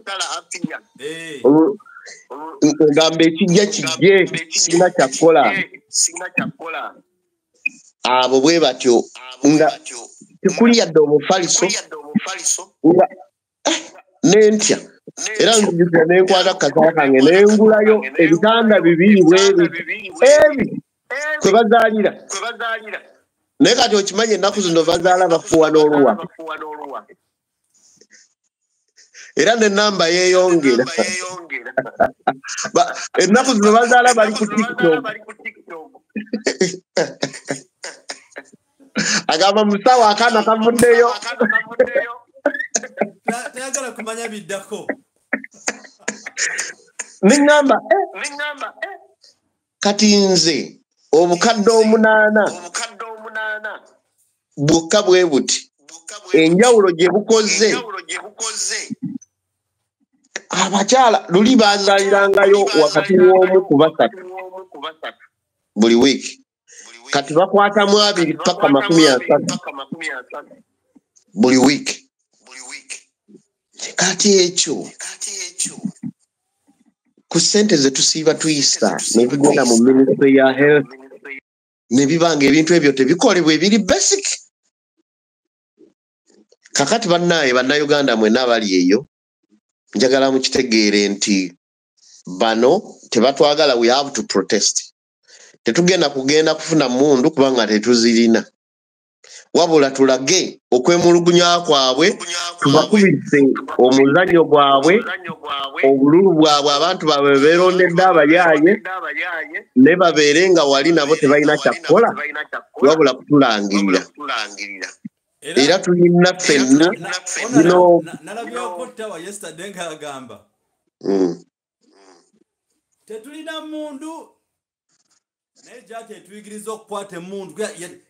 ogamba ekijja kijje sirina kyakkola abo bwe batyo nga tekuli yadde omufaliso nga n'entya era nzijukira nenkwata kasala kange nengulayo ebitanda bibiri ebi kwe bazaalira naye kati okimanye ennaku zino bazaala bafuwa n'oluwa era n'ennamba yeeyongera ennaku zino bazaala bali ku TikTok agamba musawo akaana kavuddeyo tayagala kumanya biddako niŋŋamba kati nze obukadde 8 bwokka bwe buti enjawulo gye bukoze abakyala luli bazaalirangayo wakati w'omu ku basatu buli wiiki kati bakwatamu 2 paka 30 buli wiiki kati ekyo ku ssente ze tusiiba tuyisa nebigenda mu ministry ya health nebibanga ebintu ebyo tebikolebwa ebiri basic kakati bannayuganda mwenna abali eyo njagala mukitegeere nti bano tebatwagala we have to protest tetugenda kugenda kufuna mundu kubanga tetuzirina wabula tulage okwemulugunya kwabwe tubakubise omuzannyo gwabwe obululu bwabwe abantu baabwe beerondedde abayaaye ne babeere nga wali nabo tebalina kyakukola wabula kutulangirira era tulina ffenna bino nalabyeko tawa yesterday ng'agamba tetulina mundu naye gyati etuyigiriza okukwata emundu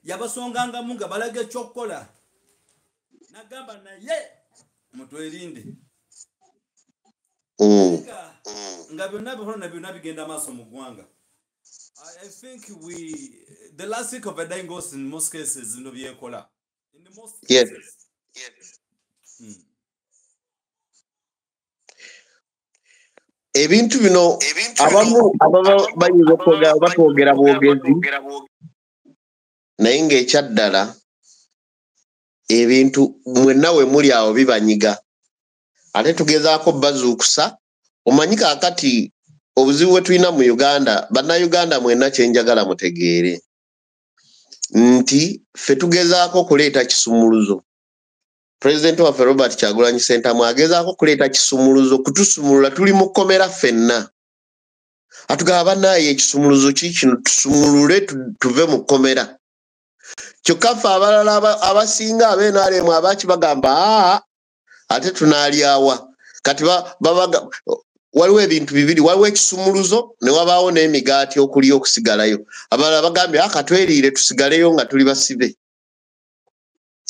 yabasongangamu nga balaga ekyokukola nagamba naye mutwerinde nga byonna bigenda maaso mu ggwanga. I think the last week of a dying goes in most cases no byekola in the most cases. Ebintu bino abamu ababa bayinza okwogera bwogezi naye ng'ekyaddala ebintu mwenna we muli awo bibanyiga ate tugezaako bazuukusa omanyi kaakati obuzibu bwe tulina mu Uganda bannayuganda mwenna kyenjagala mutegeere nti ffe tugezaako kuleeta kisumuluzo. President waffe Robert Kyagulanyi Ssentamu agezaako kuleeta kisumuluzo kutusumulula tuli mu kkomera ffenna atugamba bannaye ekisumuluzo kino tusumulule tuve mu kkomera kyokka ffe abalala abasinga ab'NRM abaki bagamba ate tunaalyawa kati waliwo ebintu bibiri waliwo ekisumuluzo ne wabaawo n'emigaati okulya okusigalayo abalala bagambye katweriire tusigaleyo nga tuli basibe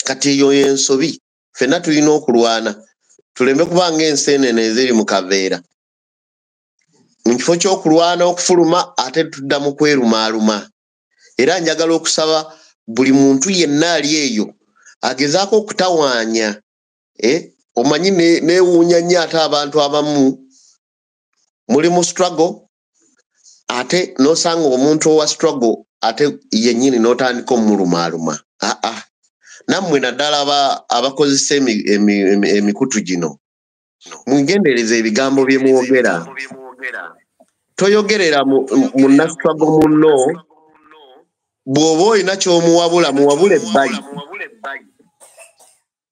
kati eyo y'ensobi ffenna tulina okulwana tuleme kubanga enseenene eziri mu kaveera mu kifo ky'okulwana okufuluma ate tudda mu kwerumaaluma era njagala okusaba buli muntu yenna ali eyo agezaako okutawaanya omanyi neewuunya nnyo ate abantu abamu muli mu struggle ate n'osanga omuntu owa struggle ate yennyini n'otandika omulumaaluma nammwe naddala abakozesa emikutu gino mwigendereza ebigambo bye mwogera toyogerera munna struggle munno bw'oba olina ky'omuwabula muwabula ebbali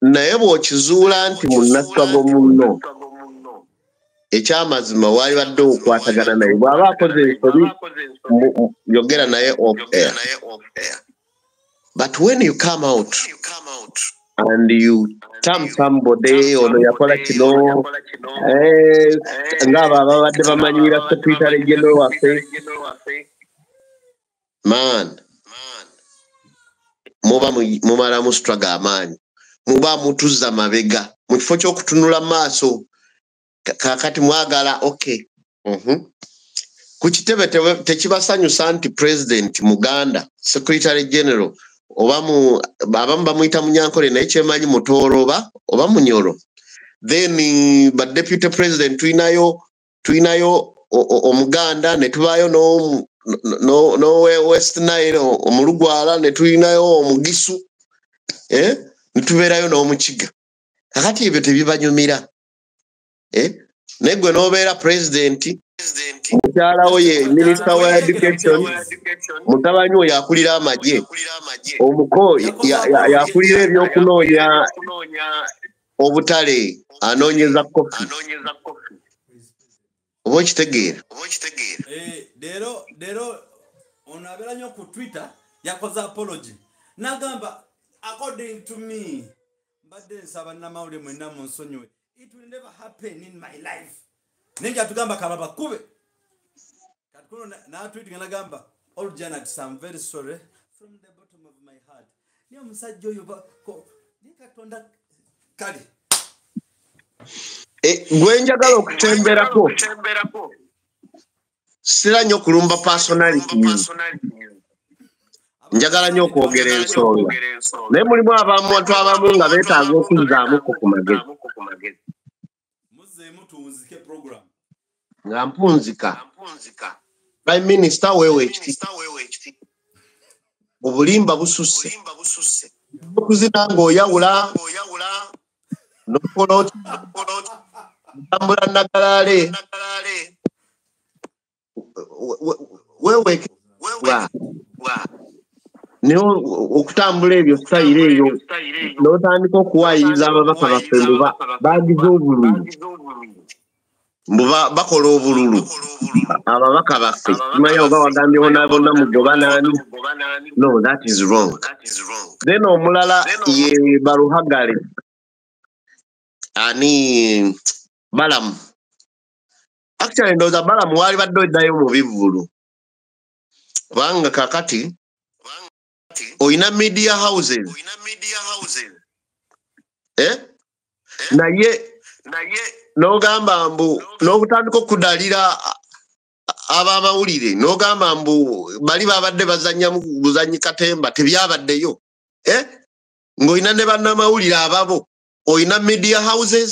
naye bw'okizuula nti munna struggle munno ekyamazima waali badde okwatagana naye bw'aba akoze ensobi yogera naye off air. But when you come out and you tell somebody ono yakola kino ng'abo ababadde bamanyira Secretary General waffe man muba mumala mu struggle amaanyi muba mutuzza mabega mu kifo ky'okutunula maaso kakati mwagala okay ku kitebe tekibasanyusa nti President Muganda Secretary General abamu bamuyita Munyankole naye kyemanyi Mutooroba oba Munyoro then ba Deputy President tulinayo Omuganda ne tubaayo no West Nile Omulugwala ne tulinayo Omugisu ne tubeerayo n'Omukiga kakati ebyo tebibanyumira negwe nobeera president mukyala we ye minister wa education mutabani we yakulira amagye omuko yakulira ebyokunoonya obutale anoonyeza kofi oba okitegeera leero ono abeera nnyo ku Twitter yakoze apology n'agamba according to me mbadde nsaba nnamawulire mwenna mu nsonyiwe it will never happen in my life nenja atugamba kalaba kube katukono n'atwitinga n'agamba all Janet I'm very sorry from the bottom of my heart niyo omusajja oyo nikatonda kale gwe njagala okutemberako sira nnyo kulumba personality njagala nnyo okwogera ensonga naye mulimu abantu abamu nga beetaaga okuzzaamuko ku magezi nga mpunzika prime minister weewe ekiti obulimba bususse okuzina ng'oyawula n'okola otambula nagalaale weewe naye okutambula ebyo sitayiro eyo n'otandika okuwaayiriza ababaka baffe mbuba baagize obululu mbuba bakola obululu ababaka baffe kimanyi oba wagambye bonna mugoba naani no that is wrong then omulala ye baluhagale ani balamu actually ndowooza balamu waali badde oddayo mu bivvulu kubanga kakati oyina media houses naye n'ogamba mbu n'okutandika okudalira ab'amawulire n'ogamba mbu bali babadde bazannya mu buzanyi katemba tebyabaddeyo ng'olina ne bannamawulire ababo oyina media houses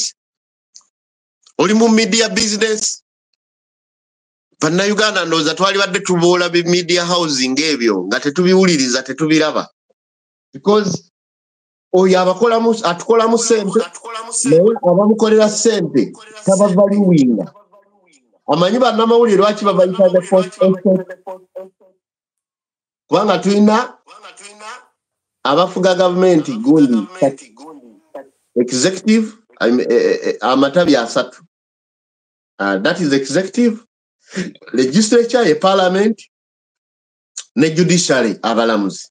oli mu media business bannayuganda ndowooza twali badde tuboola bi media housing ebyo nga tetubiwuliriza tetubiraba because oyo atukolamu ssente naye abamukolera ssente tabavaliwinga amanyi bannamawulire lwaki babayita the first estate kubanga tulina abafuga gavumenti gundi executive amatabi asatu that is executive legislature ye parliament ne judiciary abalamuzi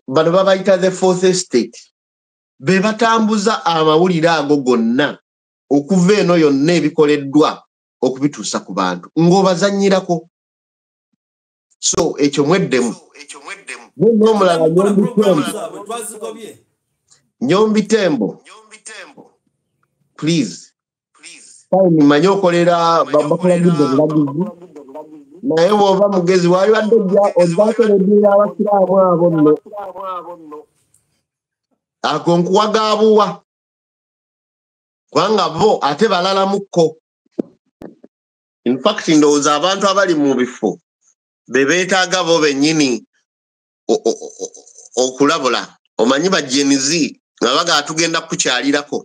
bano babayita the fourth estate be batambuza amawulire ago gonna okuva eno yonna ebikoleddwa okubituusa ku bantu ng'obazannyirako so ekyo mweddemu n'omulala Nyombi Tembo please time manyi okolera bakola gidde bulagizi naye bw'oba mugezi wali wadde ojjakoleddira abasiraamu abo nno ako nkuwagaabuwa kubanga bo ate balalamukko in fact ndowooza abantu abali mu bifo be beetaaga bo bennyini okulabula omanyi bajenizi nga baga tugenda kukyalirako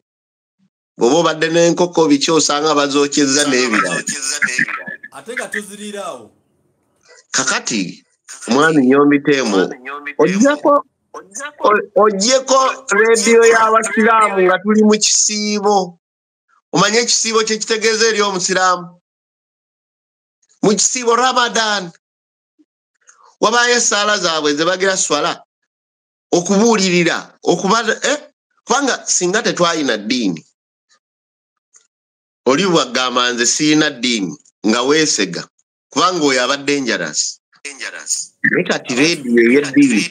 bw'oba obadde n'enkoko biki osanga bazookyezza n'ebirala ate nga tuzirirawo kakati omwami Nyombi Tembo ogyeko rediyo y'abasiraamu nga tuli mu kisiibo omanye ekisiibo kye kitegeeza eri omusiraamu mu kisiibo Ramadan wabaayo essaala zaabwe ze bagira swala okubuulirira kubanga singa tetwalina ddiini oli bwagamba nze sirina ddiini nga weesega kubanga oyo aba dangerous naye kati rediyo ey'eddiini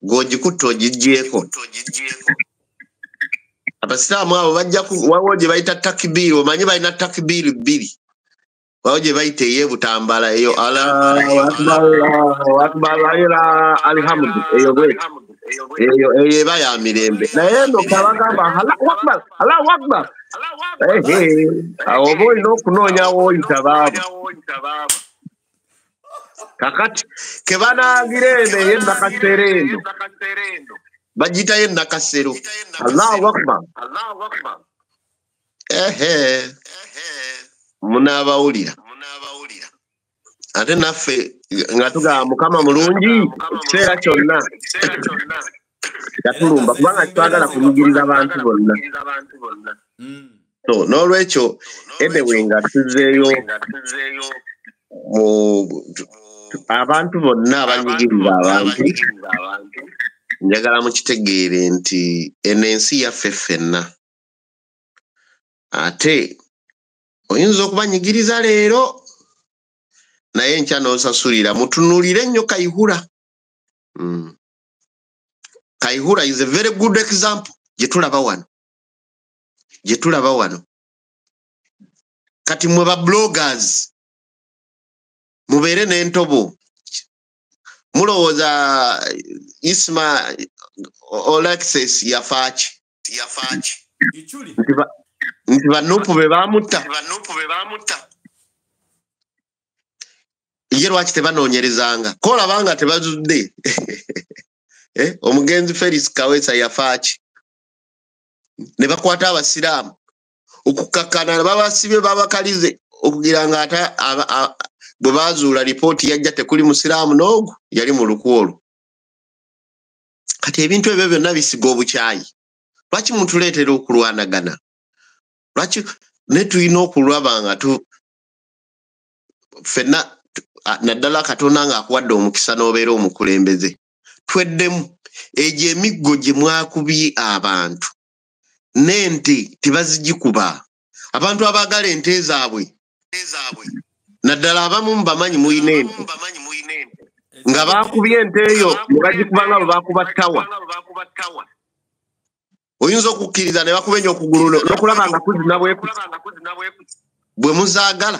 ng'ogikutta ogigyeko abasiraamu abo waliwo gye bayita takibiiri omanyi balina takibiiri bbiri waliwo gye bayita ey'ebutambala eyo Allahu akbar alhamdu eyo bweti eyo eba ya mirembe naye eno kabagamba Allahu akbar awo oba olina okunoonya w'oyita baabo kakati ke banaagira eno ey'ennakasero eno bagiyitayo ennakasero Allahu akbar munabawulira ate naffe nga tugamba mukama mulungi ekiseera kyonna yatulumba kubanga twagala kunyigiriza abantu bonna. So n'olwekyo anyway nga tuzzeeyo abantu bonna abanyigiriza abantu njagala mukitegeere nti eno ensi yaffe ffenna ate oyinza okubanyigiriza leero naye nkya n'osasulira mutunuulire ennyo Kayihura. Kayihura is a very good example gye tulaba wano kati mwe ba bloggers mubeere n'entobo mulowooza Isma Alexis yafaaki nti banuupu be baamutta ye lwaki tebanoonyerezanga koolabanga tebazudde omugenzi Felix Kaweesa yafaaki ne bakwata abasiraamu okukakkana babasibye babakalize okugira nga ate bwe baazuula lipooti yajja tekuli musiraamu n'ogu yali mu lukwolo. Kati ebintu ebyo byonna bisiga obukyayi. Lwaki mutuleetera okulwanagana? Lwaki ne tulina okulaba nga ffenna naddala Katonda ng'akuwadde omukisa n'obeera omukulembeze tweddemu egyo emiggo gye mwakubye abantu n'ente tebazigikuba. Abantu abaagala ente zaabwe naddala abamu mubamanyi muyina ente nga baakubye ente eyo ne bagikuba nga bwe baakuba ttawa. Oyinza okukkiriza ne bakuba ennyo okugulu n'okulaba nga kuzina bwe muzaagala.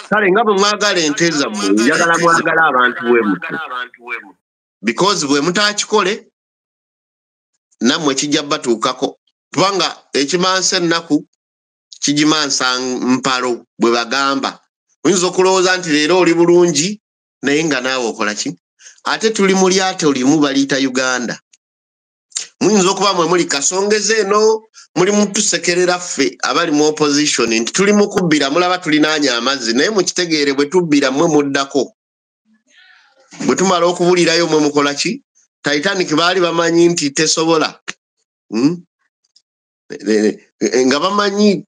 Kale nga bwe mwagala ente zammwe njagala mwagala abantu bwe mutu. Because bwe mutaakikole nammwe kijja batuukako. Kubanga ekimansa ennaku kigimansa mpalo bwe bagamba. Oyinza okulowooza nti leero oli bulungi naye nga naawe okola ki? Ate tuli mu lyato limu baliyita Uganda. Muyinza okuba mwe muli kasongeze eno muli mutusekerera ffe abali mu opposition nti tuli mu kubbira mulaba tulinaanya amazzi naye mukitegeere bwe tubbira mmwe muddako. Bwe tumala okubulirayo mwe mukola ki? Titanic baali bamanyi nti tesobola. Nga bamanyi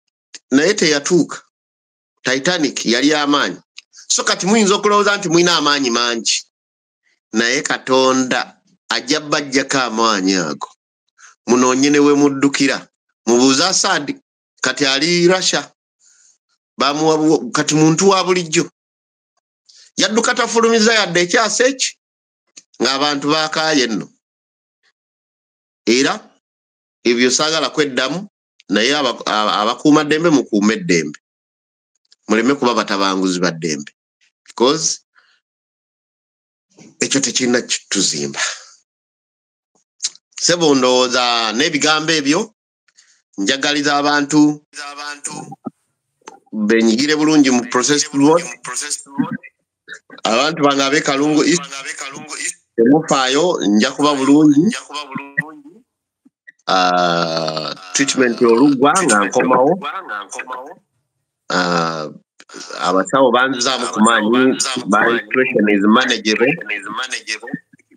naye teyatuuka. Titanic yali amaanyi. So kati muyinza okulowooza nti mulina amaanyi mangi naye Katonda ajja bajjako amaanyi ago. Munoonye ne we muddukira. Mubuuze Assad kati ali Russia. Kati muntu wa bulijjo. Yadduka tafulumiza yadde ekyasa eki ng'abantu baakaaye nno. Era ebyo saagala kweddamu naye abakuuma ddembe mukuume ddembe. Muleme kuba batabanguzi ba ddembe. Because ekyo tekirina kituzimba. Ssebo ndowooza n'ebigambo ebyo njagaliza abantu benyigire bulungi mu processed vote. Abantu bange ab'e Kalungu East temufaayo nja kuba bulungi. Treatment oluggwa nga nkomawo. Abasawo banzizaamu ku maanyi. My situation is manageable.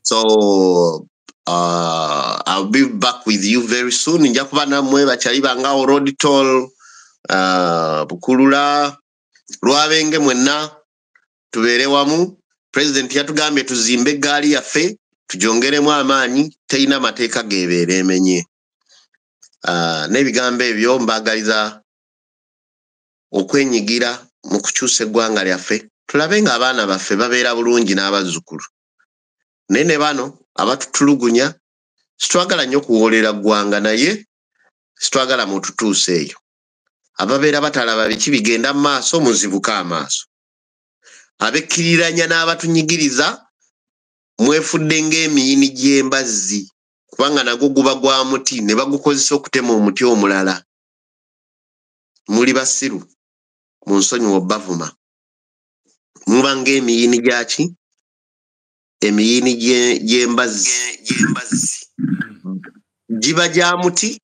So I'll be back with you very soon. Nja kuba nammwe bakyali bangawo road toll Bukulula Lwabenge mwenna tubeere wamu. President yatugambye tuzimbe eggaali yaffe tujongeremu amaanyi terina mateeka gebeera emenye. N'ebigambo ebyo mbaagaliza okwenyigira mu kukyusa eggwanga lyaffe tulabe nga abaana baffe babeera bulungi n'abazzukulu. Naye ne bano abatutulugunya sitwagala nnyo kuwoolera ggwanga naye sitwagala mututuuse eyo. Ababeera batalaba biki bigenda mu maaso muzibuka amaaso. Abekkiriranya n'abatunyigiriza mwefudde ng'emiyini gy'embazzi kubanga nagwo guba gwa muti ne bagukozesa okutema omuti omulala. Muli basiru mu nsonyiwa obbavuma. Muba ng'emiyini gyaki? Emiyini gy'embazzi. Giba gya muti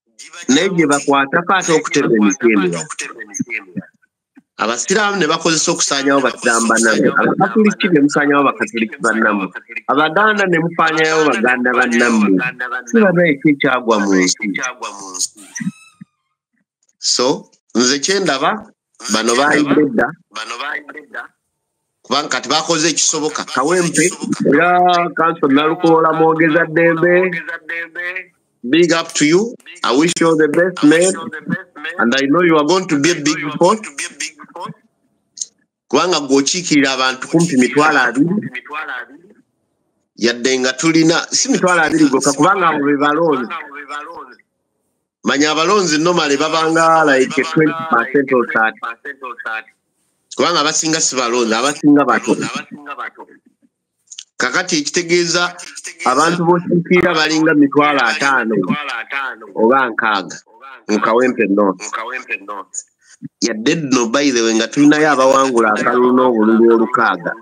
neje bakwata kata okutema emitendera abasiraamu ne bakozesa okusaanyawo basiraamu bannammwe abakatuliki ne musaanyawo bakatuliki bannammwe abaganda ne musaanyawo baganda bannammwe kiraba ekyagwa mu nsi so nze kyendaba bano baayidde dda kubanga kati bakoze ekisoboka Kawempe era Council Nalukoola mwogeza ddembe. Big up to you. I wish you all the best, man. And I know you are going to be a big report. Kubanga gwokiikirira abantu kumpi 20,000 yadde nga tulina si 20,000 gokka kubanga abo be balonzi. Manya abalonzi normally babanga like 20% or 30%. Kubanga abasinga si balonzi, abasinga bato. Kakati ekitegeeza abantu b'okiikirira balinga 5,000 oba 6 mu Kawempe North. Yadde nno by the way nga tulinayo abawangula akalulu n'obululu olukaaga.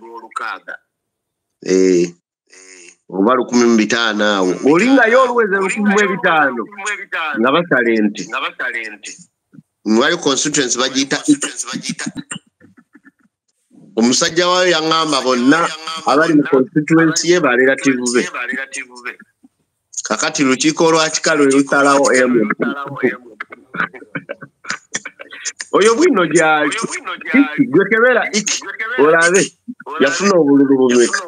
Oba 15,000 awo. Olingayo oluweze 15,000 nga basala ente. Mwali constituency bagiyita omusajja waayo yaŋŋamba bonna abali mu constituency ye ba relative be. Kakati lukiiko lwa kika lwe lusalawo emu. Oyo bwino gyali gwe kebera iki olabe yafuna obululu bumeka.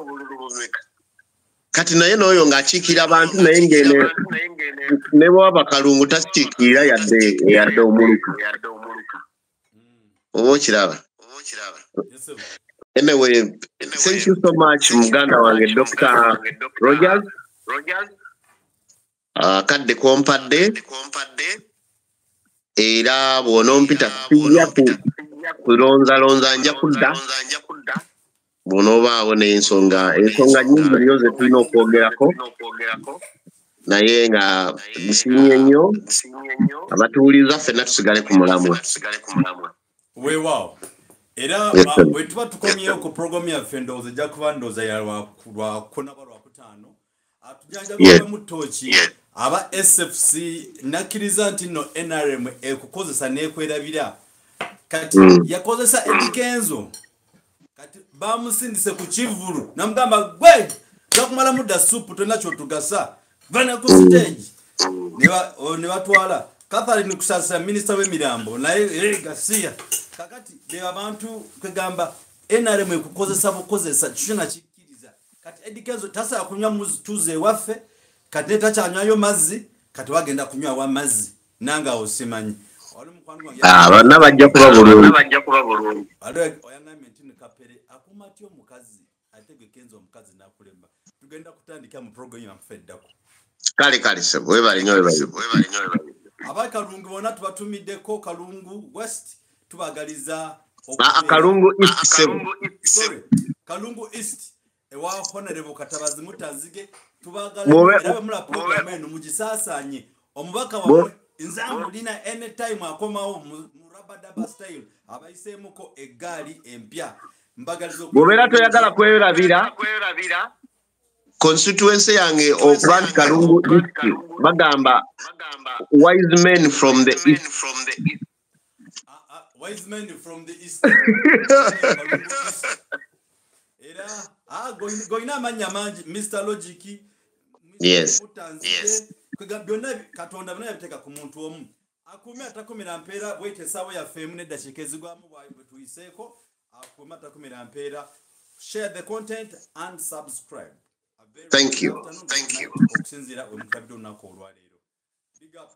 Kati naye n'oyo ng'akiikira abantu naye ngene ne bwaba Kalungu tasikiikirira yadde omuluka. Oba okiraba. Anyway, thank you so much, Muganda wange Dr. Rogers. Kadde kompadde. Era bw'onompita sijja kulonzalonza nja kudda. Bw'onoobaawo n'ensonga nyingi nnyo ze tulina okwogerako. Naye nga nsiimye nnyo abatuwuliza ffenna tusigale ku mulamwa. Weewaawo. Era bwe tuba tukomyewo ku programu yaffe ndowooza ejja kuba ndowooza ya lwakuna ba lwakutaano atujanjaba mu ttooki aba SFC nakkiriza nti nno NRM ekukozesa n'ekwerabira kati yakozesa Edikenzo kati bamusindise ku kivulu namugamba gwe jakumala mudda supu tonna kyotugasa vana ku stage ne batwala Catherine kusasa minister w'emirambo naye Garcia kakati beba abantu kwegamba NRM ekukozesa bukozesa kishona kikkiriza kati Edikenzo tasa kunywa mutuze waffe kati tachanywayo mazzi kati wagenda kunywa wa mazzi nanga osimanyi oli mukwano gwange abana bajja kuba bulungi oyanga mentini kapere akumati omukazi atege Kenzo omukazi nakulemba tugenda kutandika mu program yaffe ddako kale sebo webali nyo abakalungu bona tubatumiddeko Kalungu West tubagaliza Kalungu East sebo Kalungu East ewa honorable Katabazi Mutanzige tubagaliza mula program eno mugisasanye omubaka wa nzangu lina anytime akomawo mu rabadaba style abayisemuko egali empya mbagalizo bobera toyagala kwerabira constituency yange okubanti Kalungu East bagamba wise men from the east. Wise men from the east. Era going amanya manji Mr. Logic. Yes. Byonna Katonda bana yabiteka ku muntu omu. Akume atakumira mpera wait esawo ya femu ne dashike zigwamu bwa tuiseko akume atakumira mpera. Share the content and subscribe. Thank you. Okusinzira we mukabidde onako olwaleero. Big up.